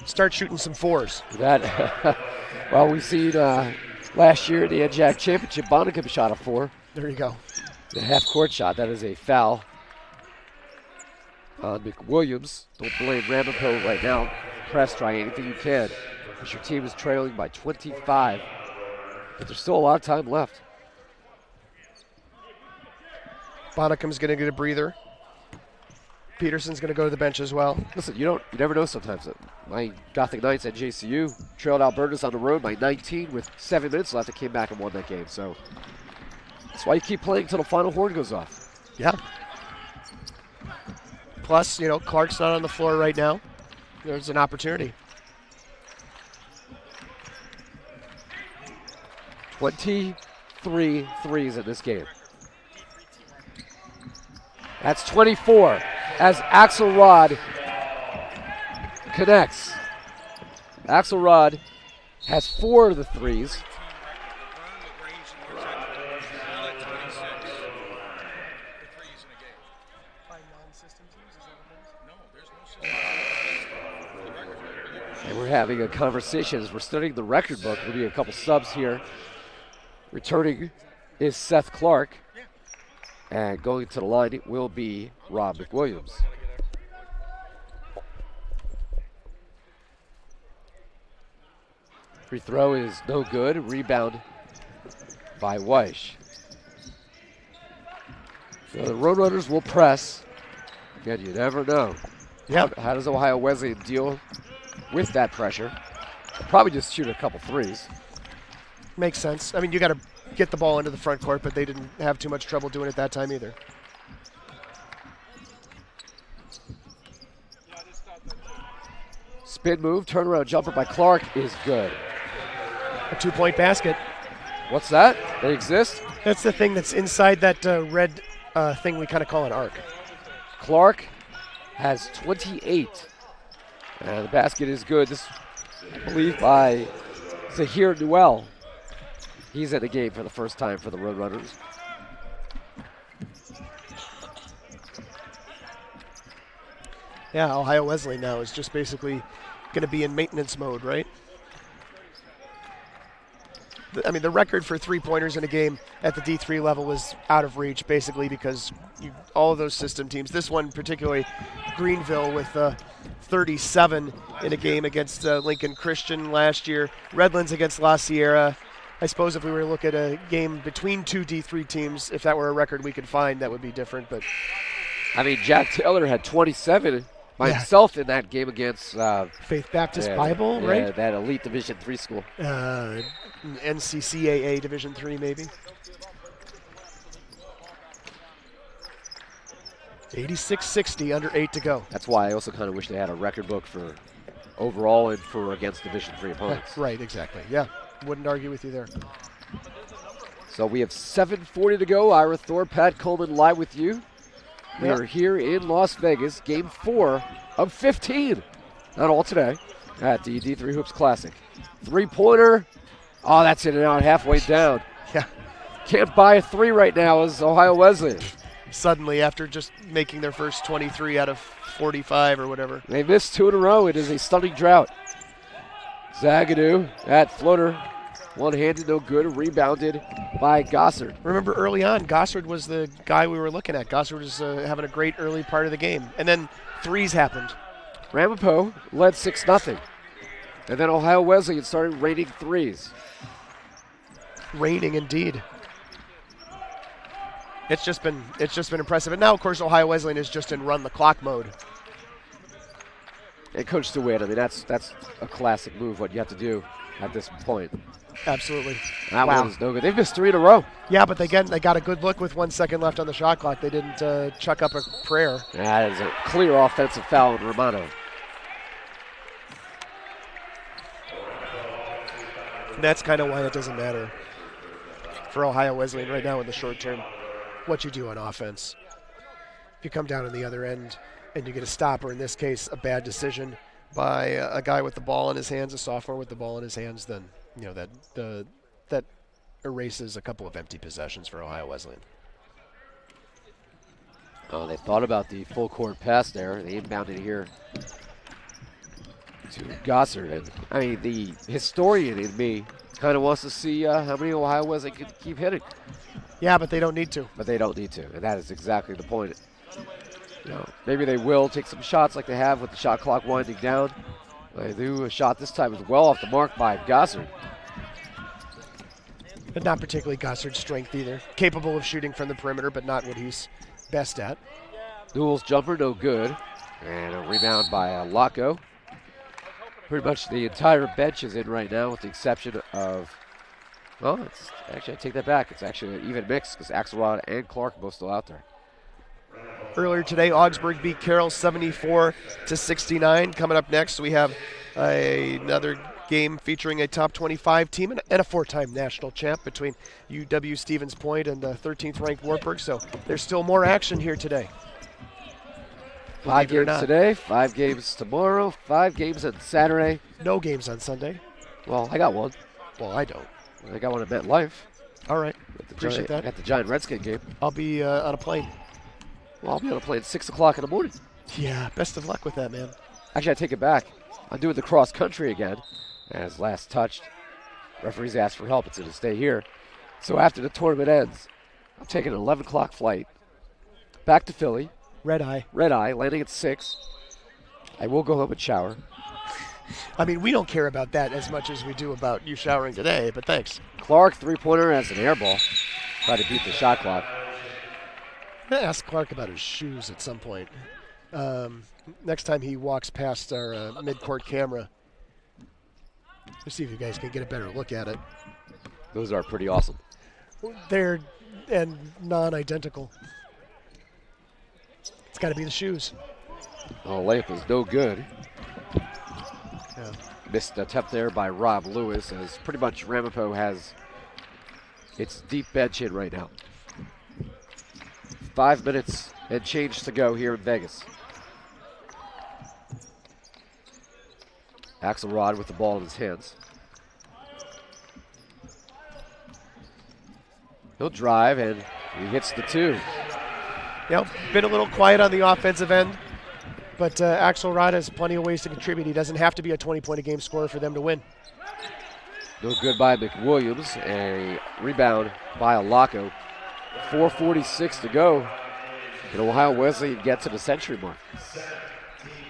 Start shooting some fours. Well, we've seen last year in the NJAC Championship, Bonnicum shot a four. There you go. The half-court shot. That is a foul on McWilliams. Don't blame Ramapo right now. Press, try anything you can. Because your team is trailing by 25. But there's still a lot of time left. Bonnicum's going to get a breather. Peterson's going to go to the bench as well. Listen, you never know sometimes. My Gothic Knights at JCU trailed Albertus on the road by 19 with 7 minutes left and came back and won that game. So that's why you keep playing until the final horn goes off. Yeah. Plus, Clark's not on the floor right now. There's an opportunity. 23 threes in this game. That's 24 as Axelrod connects. Axelrod has 4 of the threes. And we're having a conversation as we're studying the record book. We'll be a couple subs here. Returning is Seth Clark. And going to the line, it will be Rob McWilliams. Free throw is no good. Rebound by Weish. So the Roadrunners will press. Again, you never know. Yeah. How does Ohio Wesleyan deal with that pressure? Probably just shoot a couple threes. Makes sense. I mean, you got to get the ball into the front court, but they didn't have too much trouble doing it that time either. Spin move, turnaround jumper by Clark is good. A 2-point basket. What's that? They exist? That's the thing that's inside that red thing we kind of call an arc. Clark has 28. And the basket is good. This, I believe, by Zahir Newell. He's in the game for the first time for the Roadrunners. Yeah, Ohio Wesleyan now is just basically going to be in maintenance mode, right? I mean, the record for three-pointers in a game at the D3 level was out of reach, basically, because all of those system teams, this one particularly, Greenville with 37 in a game against Lincoln Christian last year, Redlands against La Sierra. I suppose if we were to look at a game between two D3 teams, if that were a record we could find, that would be different. But I mean, Jack Taylor had 27 by himself in that game against Faith Baptist Bible, right? That elite Division III school. NCCAA Division III, maybe. 86-60, under 8 to go. That's why I also kind of wish they had a record book for overall and for against Division III opponents. Right, exactly. Yeah, wouldn't argue with you there. So we have 7:40 to go. Ira Thor, Pat Coleman live with you. We are here in Las Vegas, game 4 of 15. Not all today at the D3 Hoops Classic. Three-pointer. Oh, that's in and out halfway down. Yeah. Can't buy a three right now as Ohio Wesleyan. Suddenly, after just making their first 23 out of 45 or whatever. They missed 2 in a row. It is a stunning drought. Zagadou, that floater, one-handed, no good, rebounded by Gossard. Remember early on, Gossard was the guy we were looking at. Gossard was having a great early part of the game. And then threes happened. Ramapo led 6-0. And then Ohio Wesleyan started raining threes. Raining indeed. It's just been impressive. And now, of course, Ohio Wesleyan is just in run the clock mode. And Coach DeWitt, I mean, that's a classic move, what you have to do at this point. Absolutely. That one was no good. They've missed 3 in a row. Yeah, but they got a good look with 1 second left on the shot clock. They didn't chuck up a prayer. That is a clear offensive foul on Romano. And that's kind of why it doesn't matter for Ohio Wesleyan right now in the short term what you do on offense. If you come down on the other end and you get a stop, or in this case, a bad decision by a guy with the ball in his hands, a sophomore with the ball in his hands, then that erases a couple of empty possessions for Ohio Wesleyan. Oh, they thought about the full court pass there. They inbounded here to Gossard. And, I mean, the historian in me kind of wants to see how many Ohio Wesleyan can keep hitting. Yeah, but they don't need to. But they don't need to, and that is exactly the point. You know, maybe they will take some shots like they have with the shot clock winding down. They do a shot this time is well off the mark by Gossard. But not particularly Gossard's strength either. Capable of shooting from the perimeter, but not what he's best at. Newell's jumper, no good. And a rebound by Laco. Pretty much the entire bench is in right now with the exception of, well, it's actually, I take that back. It's actually an even mix because Axelrod and Clark both still out there. Earlier today, Augsburg beat Carroll 74-69. Coming up next, we have another game featuring a top 25 team and a 4-time national champ between UW Stevens Point and 13th ranked Wartburg. So there's still more action here today. 5 games today, 5 games tomorrow, 5 games on Saturday. No games on Sunday. Well, I got one. Well, I don't. I got one at MetLife. All right. Appreciate that. I got the Giant Redskin game. I'll be on a plane. Well, I'll be on a plane at 6 o'clock in the morning. Yeah, best of luck with that, man. Actually, I take it back. I'm doing the cross country again. As last touched, referees asked for help. It's going to stay here. So after the tournament ends, I'm taking an 11 o'clock flight back to Philly. Red eye, landing at 6. I will go home and shower. I mean, we don't care about that as much as we do about you showering today, but thanks. Clark, three-pointer as an air ball. Try to beat the shot clock. I'm going to ask Clark about his shoes at some point. Next time he walks past our mid-court camera. Let's see if you guys can get a better look at it. Those are pretty awesome. They're non-identical. It's got to be the shoes. Oh, layup is no good. Yeah. Missed attempt there by Rob Lewis, as pretty much Ramapo has its deep bench in right now. 5 minutes and change to go here in Vegas. Axelrod with the ball in his hands. He'll drive, and he hits the 2. Yep, been a little quiet on the offensive end, but Axelrod has plenty of ways to contribute. He doesn't have to be a 20-point-a-game scorer for them to win. No good by McWilliams. A rebound by Alaco. 4:46 to go. Can Ohio Wesleyan get to the century mark?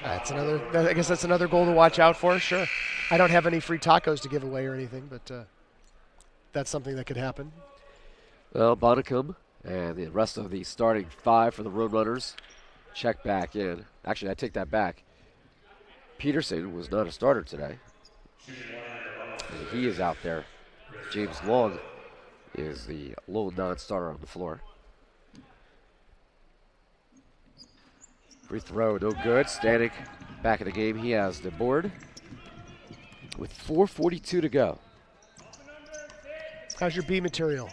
That's another. I guess that's another goal to watch out for. Sure, I don't have any free tacos to give away or anything, but that's something that could happen. Well, Bonnicum and the rest of the starting 5 for the Roadrunners check back in. Actually, I take that back. Peterson was not a starter today. And he is out there. James Long is the lone non-starter on the floor. Free throw, no good. Stanek back in the game. He has the board with 4:42 to go. How's your B material?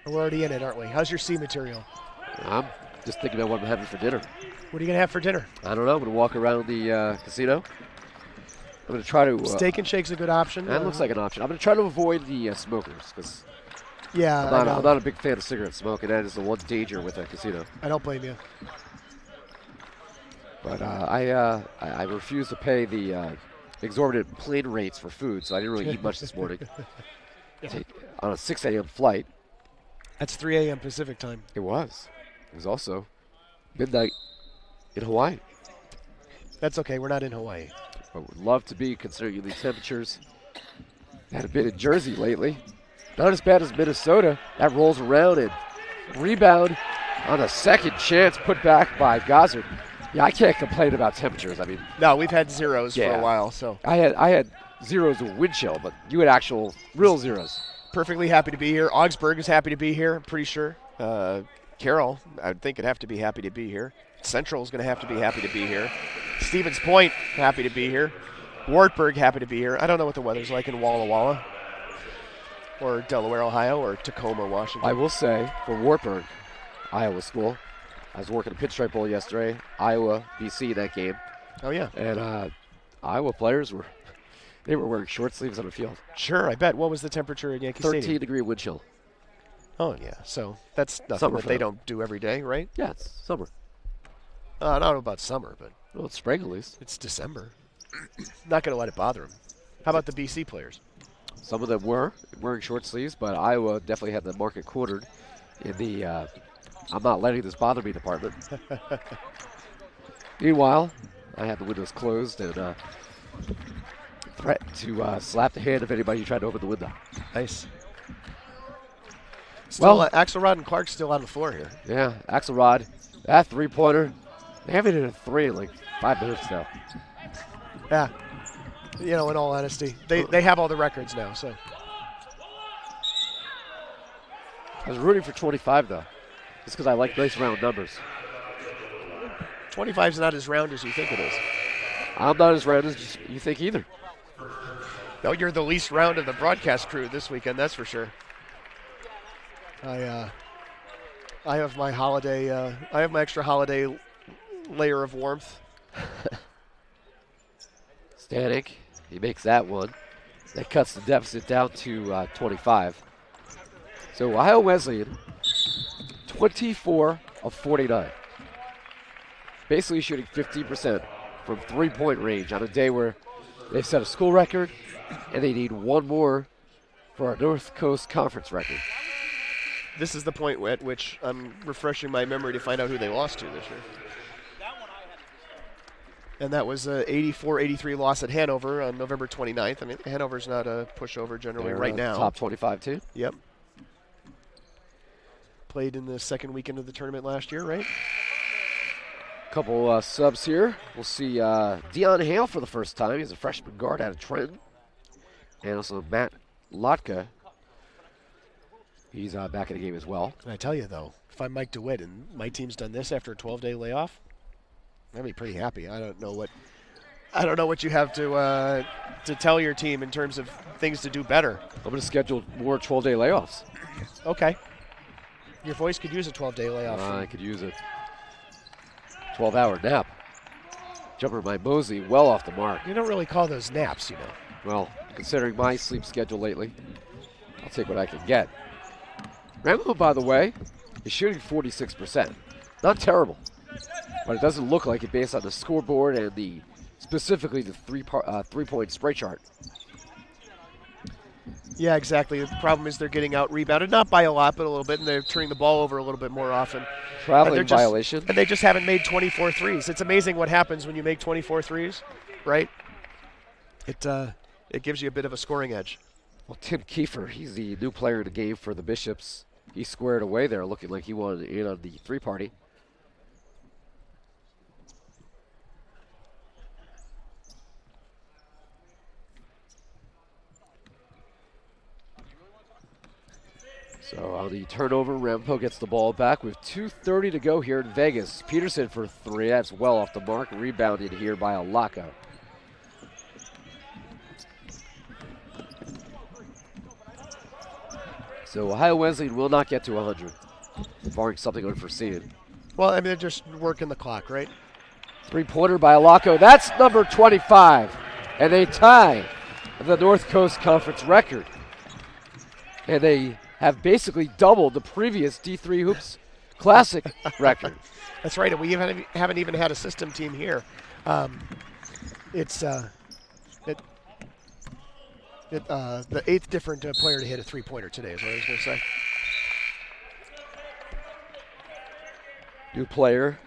We're already in it, aren't we? How's your C material? I'm just thinking about what I'm having for dinner. What are you going to have for dinner? I don't know. I'm going to walk around the casino. I'm going to try to... Steak and shake's a good option. That looks like an option. I'm going to try to avoid the smokers because yeah, I'm not a big fan of cigarette smoke, and that is the one danger with a casino. I don't blame you. But I refuse to pay the exorbitant plane rates for food, so I didn't really eat much this morning. On a 6 a.m. flight. That's 3 a.m. Pacific time. It was. It was also midnight in Hawaii. That's okay. We're not in Hawaii. I would love to be, considering the temperatures that have been in Jersey lately. Not as bad as Minnesota. That rolls around and rebound on a second chance put back by Goddard. Yeah, I can't complain about temperatures. I mean, no, we've had zeros for a while. So I had zeros of wind chill, but you had actual real zeros. Perfectly happy to be here. Augsburg is happy to be here, I'm pretty sure. Carroll, I think, would have to be happy to be here. Central is going to have to be happy to be here. Stevens Point, happy to be here. Wartburg, happy to be here. I don't know what the weather's like in Walla Walla or Delaware, Ohio, or Tacoma, Washington. I will say, for Wartburg, Iowa school, I was working a Pinstripe Bowl yesterday, Iowa, BC, that game. Oh, yeah. And Iowa players were wearing short sleeves on the field. Sure, I bet. What was the temperature in Yankee Stadium? 13-degree wind chill. Oh, yeah. So that's nothing Summer that they don't do every day, right? Yeah, it's summer. I don't know about summer, but... Well, it's spring at least. It's December. Not going to let it bother them. How about the BC players? Some of them were wearing short sleeves, but Iowa definitely had the market quartered in the I'm not letting this bother me department. Meanwhile, I had the windows closed and threatened to slap the hand of anybody who tried to open the window. Nice. Still, Well, Axelrod and Clark still on the floor here. Yeah, Axelrod, that three-pointer, they haven't hit a three in like 5 minutes now. Yeah. You know, in all honesty, they have all the records now, so. I was rooting for 25, though, just because I like nice round numbers. 25's not as round as you think it is. I'm not as round as you think either. No, you're the least round of the broadcast crew this weekend, that's for sure. I have my holiday, I have my extra holiday layer of warmth. Stanek, he makes that one. That cuts the deficit down to 25. So Ohio Wesleyan, 24 of 49. Basically shooting 15% from three-point range on a day where they've set a school record and they need one more for our North Coast Conference record. This is the point at which I'm refreshing my memory to find out who they lost to this year. And that was an 84-83 loss at Hanover on November 29th. I mean, Hanover's not a pushover generally right now. Top 25 too. Yep. Played in the second weekend of the tournament last year, right? Couple subs here. We'll see Dion Hale for the first time. He's a freshman guard out of Trenton. And also Matt Lotka. He's back in the game as well. Can I tell you, though, if I'm Mike DeWitt and my team's done this after a 12-day layoff, I'd be pretty happy. I don't know what you have to tell your team in terms of things to do better. I'm going to schedule more 12-day layoffs. Okay. Your voice could use a 12-day layoff. I could use a 12-hour nap. Jumper by Mosey well off the mark. You don't really call those naps, you know. Well, considering my sleep schedule lately, I'll take what I can get. Ramapo, by the way, is shooting 46%. Not terrible, but it doesn't look like it based on the scoreboard and specifically the three-point spray chart. Yeah, exactly. The problem is they're getting out-rebounded, not by a lot, but a little bit, and they're turning the ball over a little bit more often. Traveling violation. And they just haven't made 24 threes. It's amazing what happens when you make 24 threes, right? It gives you a bit of a scoring edge. Well, Tim Kiefer, he's the new player in the game for the Bishops. He squared away there, looking like he wanted in on the three-party. So on the turnover, Ramapo gets the ball back with 2:30 to go here in Vegas. Peterson for three. That's well off the mark. Rebounded here by Alaka. So Ohio Wesleyan will not get to 100, barring something unforeseen. Well, I mean, they're just working the clock, right? Three-pointer by Alaka. That's number 25. And they tie the North Coast Conference record. And they have basically doubled the previous D3 Hoops Classic record. That's right, and we haven't even had a system team here. The 8th different player to hit a three-pointer today is what I was going to say. New player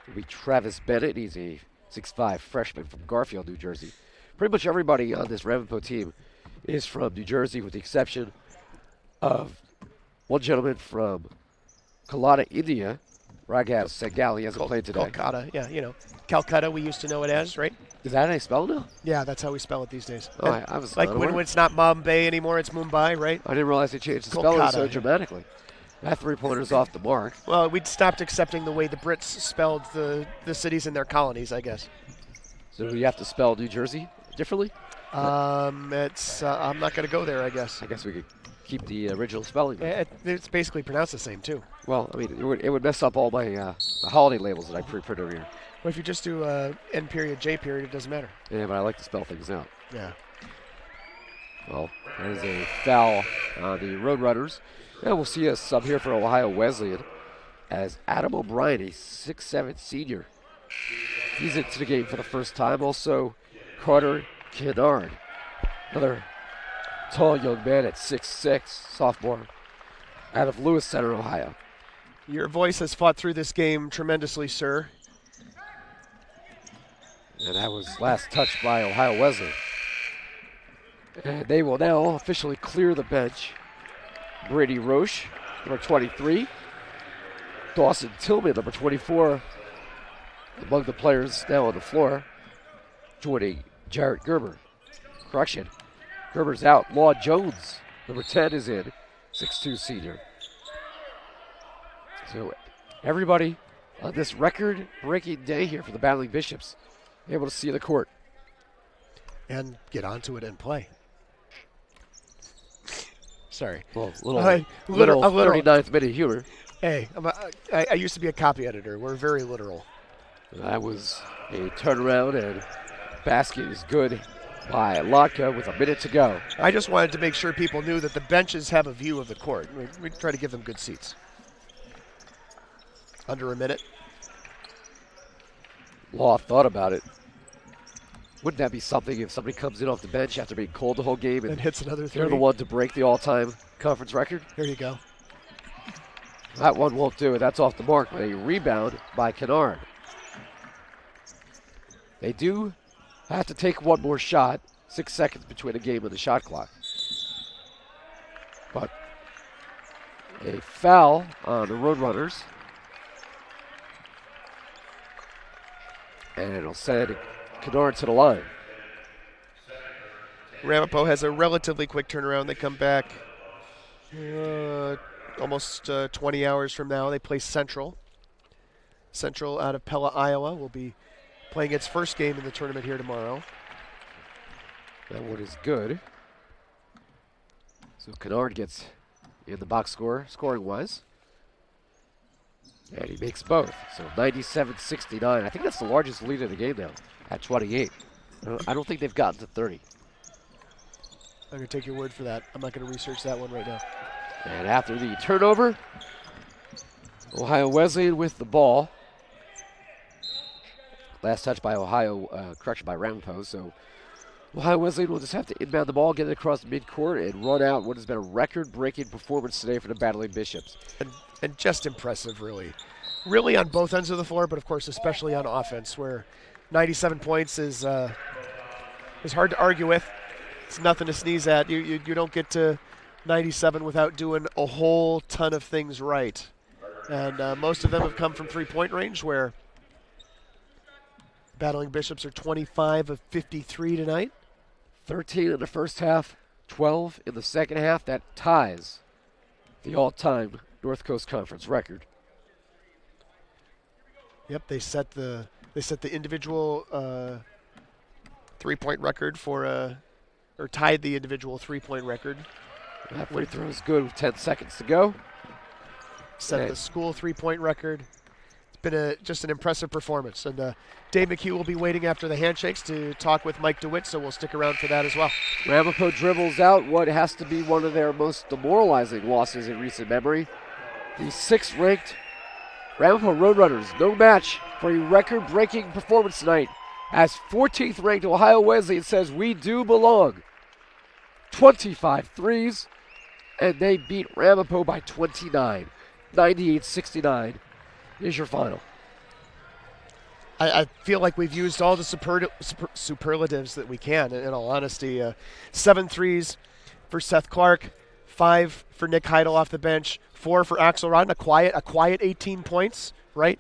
will be Travis Bennett. He's a 6'5 freshman from Garfield, New Jersey. Pretty much everybody on this Ramapo team is from New Jersey, with the exception of one gentleman from Kolkata, India, Raghav Sehgal. He hasn't played today. Kolkata, yeah, Calcutta we used to know it as, right? Is that how you spell it now? Yeah, that's how we spell it these days. Oh, I was like when it's not Mumbai anymore, it's Mumbai, right? I didn't realize they changed the spelling so dramatically. That three-pointer's off the mark. Well, we'd stopped accepting the way the Brits spelled the cities in their colonies, I guess. So do you have to spell New Jersey differently? I'm not going to go there, I guess. I guess we could keep the original spelling. It's basically pronounced the same, too. Well, I mean, it would mess up all my the holiday labels that I pre-print over here. Well, if you just do N period, J period, it doesn't matter. Yeah, but I like to spell things out. Yeah. Well, that is a foul on the Roadrunners. And we'll see a sub here for Ohio Wesleyan as Adam O'Brien, a 6'7 senior. He's into the game for the first time. Also, Carter Kennard, another tall young man at 6'6", sophomore, out of Lewis Center, Ohio. Your voice has fought through this game tremendously, sir. And that was last touched by Ohio Wesleyan. And they will now officially clear the bench. Brady Roche, number 23. Dawson Tillman, number 24, among the players now on the floor, joining Jarrett Gerber. Correction, Gerber's out. Law Jones, number 10, is in, 6'2 senior. So everybody on this record-breaking day here for the Battling Bishops able to see the court. And get onto it and play. Sorry. Well, a little 39th minute humor. Hey, I used to be a copy editor. We're very literal. That was a turnaround, and basket is good by Lotka with a minute to go. I just wanted to make sure people knew that the benches have a view of the court. We try to give them good seats. Under a minute. Law thought about it. Wouldn't that be something if somebody comes in off the bench after being cold the whole game and hits another three? They're the one to break the all-time conference record? Here you go. That one won't do it. That's off the mark, but a rebound by Kennard. They do have to take one more shot. 6 seconds between the game and the shot clock. But a foul on the Roadrunners. And it'll send Kennard to the line. Ramapo has a relatively quick turnaround. They come back almost 20 hours from now. They play Central. Central out of Pella, Iowa, will be playing its first game in the tournament here tomorrow. That one is good. So Kennard gets in the box score, scoring-wise. And he makes both. So 97-69. I think that's the largest lead in the game now at 28. I don't think they've gotten to 30. I'm going to take your word for that. I'm not going to research that one right now. And after the turnover, Ohio Wesleyan with the ball. Last touch by correction by Ramapo. So Ohio Wesleyan will just have to inbound the ball, get it across midcourt, and run out what has been a record-breaking performance today for the Battling Bishops. And just impressive, really. Really on both ends of the floor, but of course especially on offense, where 97 points is hard to argue with. It's nothing to sneeze at. You don't get to 97 without doing a whole ton of things right. And most of them have come from three-point range, where Battling Bishops are 25 of 53 tonight. 13 in the first half, 12 in the second half. That ties the all-time North Coast Conference record. Yep, they set the individual three-point record or tied the individual three-point record. That free throw is good with 10 seconds to go. Set the school three-point record. It's been just an impressive performance. And Dave McHugh will be waiting after the handshakes to talk with Mike DeWitt, so we'll stick around for that as well. Ramapo dribbles out what has to be one of their most demoralizing losses in recent memory. The 6th-ranked Ramapo Roadrunners, no match for a record-breaking performance tonight, as 14th-ranked Ohio Wesleyan says we do belong. 25 threes, and they beat Ramapo by 29. 98-69 is your final. I feel like we've used all the superlatives that we can, in all honesty. 7 threes for Seth Clark, 5 for Nick Heidel off the bench, 4 for Axelrod, and a quiet 18 points, right?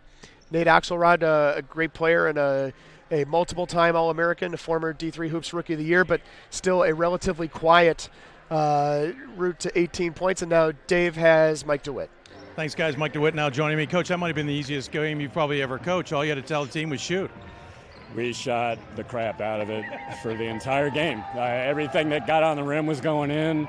Nate Axelrod, a great player and a multiple-time All-American, a former D3 Hoops Rookie of the Year, but still a relatively quiet route to 18 points. And now Dave has Mike DeWitt. Thanks, guys. Mike DeWitt now joining me. Coach, that might have been the easiest game you've probably ever coached. All you had to tell the team was shoot. We shot the crap out of it for the entire game. Everything that got on the rim was going in.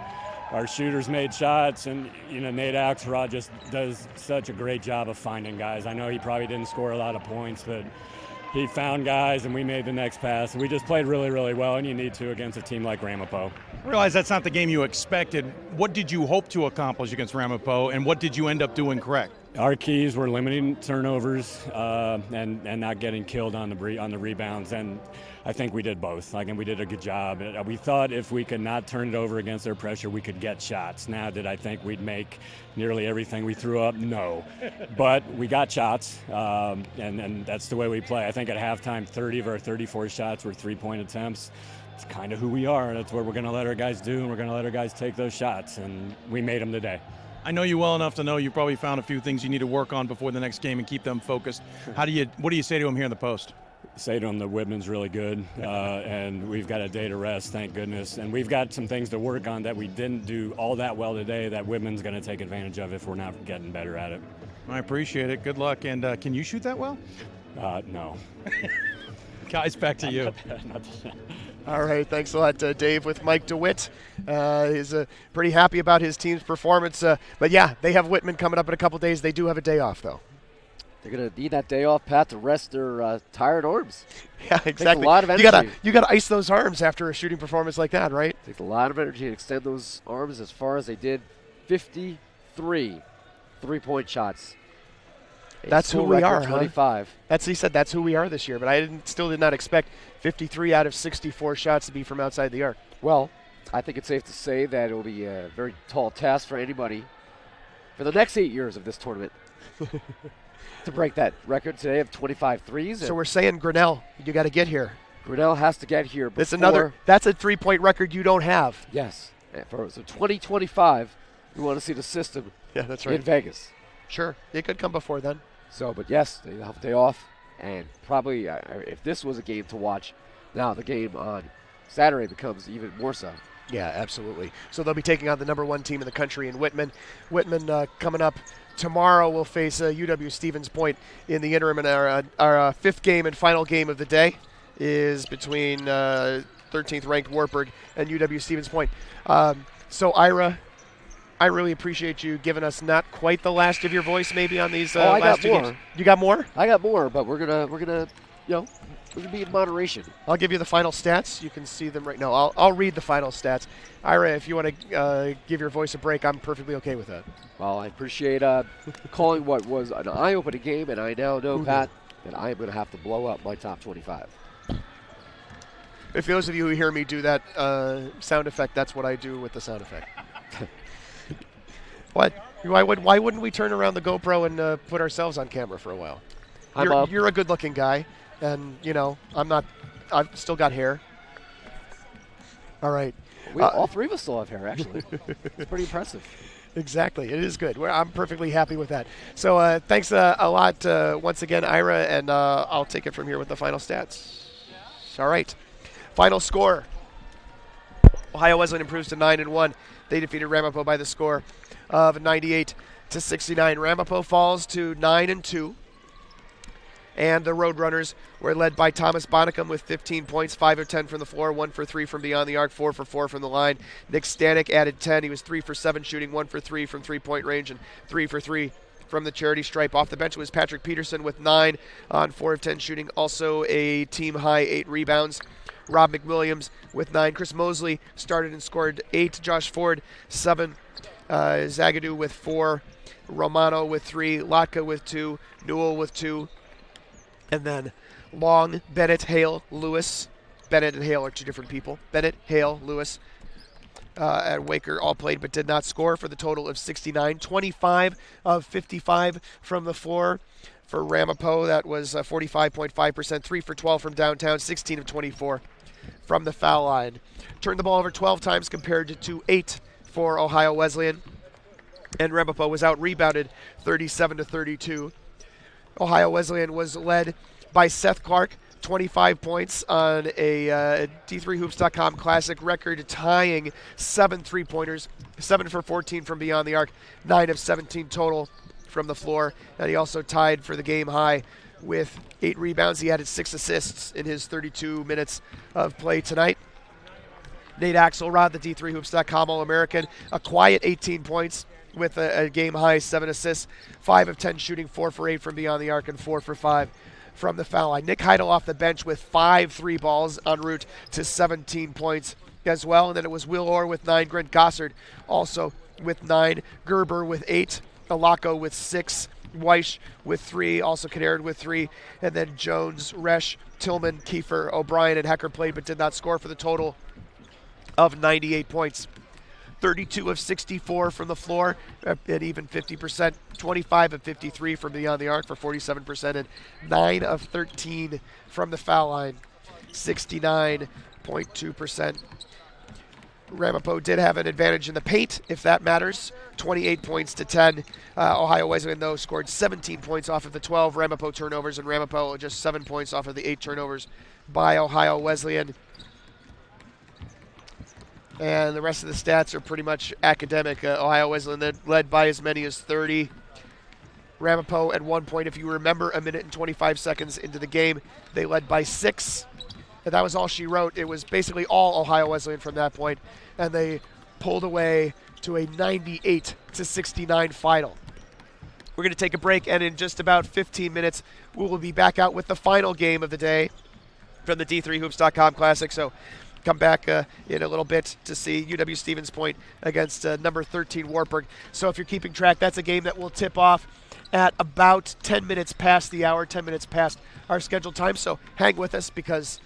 Our shooters made shots, and Nate Axelrod just does such a great job of finding guys. I know he probably didn't score a lot of points, but he found guys, and we made the next pass. We just played really, really well, and you need to against a team like Ramapo. I realize that's not the game you expected. What did you hope to accomplish against Ramapo, and what did you end up doing correct? Our keys were limiting turnovers and not getting killed on the rebounds, and I think we did both. And we did a good job. We thought if we could not turn it over against their pressure, we could get shots. Now, did I think we'd make nearly everything we threw up? No. But we got shots, and that's the way we play. I think at halftime, 30 of our 34 shots were three-point attempts. It's kind of who we are. That's what we're going to let our guys do, and we're going to let our guys take those shots, and we made them today. I know you well enough to know you probably found a few things you need to work on before the next game and keep them focused. What do you say to them here in the post? Say to them that Whitman's really good, and we've got a day to rest, thank goodness. And we've got some things to work on that we didn't do all that well today that Whitman's going to take advantage of if we're not getting better at it. I appreciate it. Good luck. And can you shoot that well? No. Guys, back to you. All right, thanks a lot, Dave, with Mike DeWitt. He's pretty happy about his team's performance. But, yeah, they have Whitman coming up in a couple days. They do have a day off, though. They're going to need that day off, Pat, to rest their tired arms. Yeah, exactly. Takes a lot of energy. You got to ice those arms after a shooting performance like that, right? Takes a lot of energy to extend those arms as far as they did. 53 three-point shots. That's who we are, 25. Huh? He said that's who we are this year, but I still did not expect 53 out of 64 shots to be from outside the arc. Well, I think it's safe to say that it will be a very tall task for anybody for the next 8 years of this tournament to break that record today of 25 threes. So we're saying, Grinnell, you got to get here. Grinnell has to get here before. That's a three-point record you don't have. Yes. So 2025, we want to see the system that's right. in Vegas. Sure. It could come before then. So, but yes, they have a day off, and probably if this was a game to watch, now the game on Saturday becomes even more so. Yeah, absolutely. So they'll be taking on the number 1 team in the country in Whitman. Whitman coming up tomorrow will face UW Stevens Point in the interim, and our fifth game and final game of the day is between 13th ranked Wartburg and UW Stevens Point. So Ira, I really appreciate you giving us not quite the last of your voice maybe on these last 2 games. You got more? I got more, but we're gonna be in moderation. I'll give you the final stats. You can see them right now. I'll read the final stats. Ira, if you want to give your voice a break, I'm perfectly okay with that. Well, I appreciate calling what was an eye-opening game, and I now know, Pat, that I am going to have to blow up my top 25. If those of you who hear me do that sound effect, that's what I do with the sound effect. What? Why wouldn't we turn around the GoPro and put ourselves on camera for a while? You're a good-looking guy, and I'm not. I've still got hair. All right. All three of us still have hair, actually. It's pretty impressive. Exactly. It is good. I'm perfectly happy with that. So thanks a lot once again, Ira, and I'll take it from here with the final stats. All right. Final score. Ohio Wesleyan improves to 9-1. They defeated Ramapo by the score of 98-69. Ramapo falls to 9-2. And the Roadrunners were led by Thomas Bonnicum with 15 points, 5 of 10 from the floor, 1 for 3 from beyond the arc, 4 for 4 from the line. Nick Stanek added 10. He was 3 for 7 shooting, 1 for 3 from three-point range, and 3 for 3 from the charity stripe. Off the bench was Patrick Peterson with 9 on 4 of 10 shooting, also a team-high 8 rebounds. Rob McWilliams with 9. Chris Mosley started and scored 8. Josh Ford, 7. Zagadou with 4. Romano with 3. Lotka with 2. Newell with 2. And then Long, Bennett, Hale, Lewis. Bennett and Hale are 2 different people. Bennett, Hale, Lewis. and Waker all played but did not score for the total of 69. 25 of 55 from the floor. For Ramapo, that was 45.5%, 3 for 12 from downtown, 16 of 24 from the foul line. Turned the ball over 12 times compared to 8 for Ohio Wesleyan. And Ramapo was out-rebounded 37-32. Ohio Wesleyan was led by Seth Clark, 25 points on a D3Hoops.com Classic record, tying 7 3-pointers, 7 for 14 from beyond the arc, 9 of 17 total from the floor. And he also tied for the game high with 8 rebounds. He added 6 assists in his 32 minutes of play tonight. Nate Axelrod, the D3Hoops.com All-American, a quiet 18 points with a game high 7 assists, 5 of 10 shooting, 4 for 8 from beyond the arc, and 4 for 5 from the foul line. Nick Heidel off the bench with 5 3 balls en route to 17 points as well. And then it was Will Orr with 9, Grant Gossard also with 9, Gerber with 8, Alaco with 6, Weish with 3, also Canarid with 3, and then Jones, Resch, Tillman, Kiefer, O'Brien, and Hecker played but did not score for the total of 98 points. 32 of 64 from the floor at even 50%, 25 of 53 from beyond the arc for 47%, and 9 of 13 from the foul line, 69.2%. Ramapo did have an advantage in the paint, if that matters, 28 points to 10. Ohio Wesleyan, though, scored 17 points off of the 12 Ramapo turnovers, and Ramapo just 7 points off of the 8 turnovers by Ohio Wesleyan. And the rest of the stats are pretty much academic. Ohio Wesleyan led by as many as 30. Ramapo at one point, if you remember, a minute and 25 seconds into the game, they led by 6. And that was all she wrote. It was basically all Ohio Wesleyan from that point, and they pulled away to a 98-69 final. We're going to take a break, and in just about 15 minutes, we will be back out with the final game of the day from the D3Hoops.com Classic. So come back in a little bit to see UW Stevens Point against number 13 Wartburg. So if you're keeping track, that's a game that will tip off at about 10 minutes past the hour, 10 minutes past our scheduled time. So hang with us because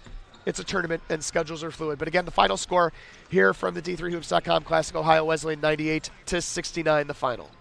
it's a tournament and schedules are fluid. But again, the final score here from the D3Hoops.com Classic, Ohio Wesleyan 98-69, the final.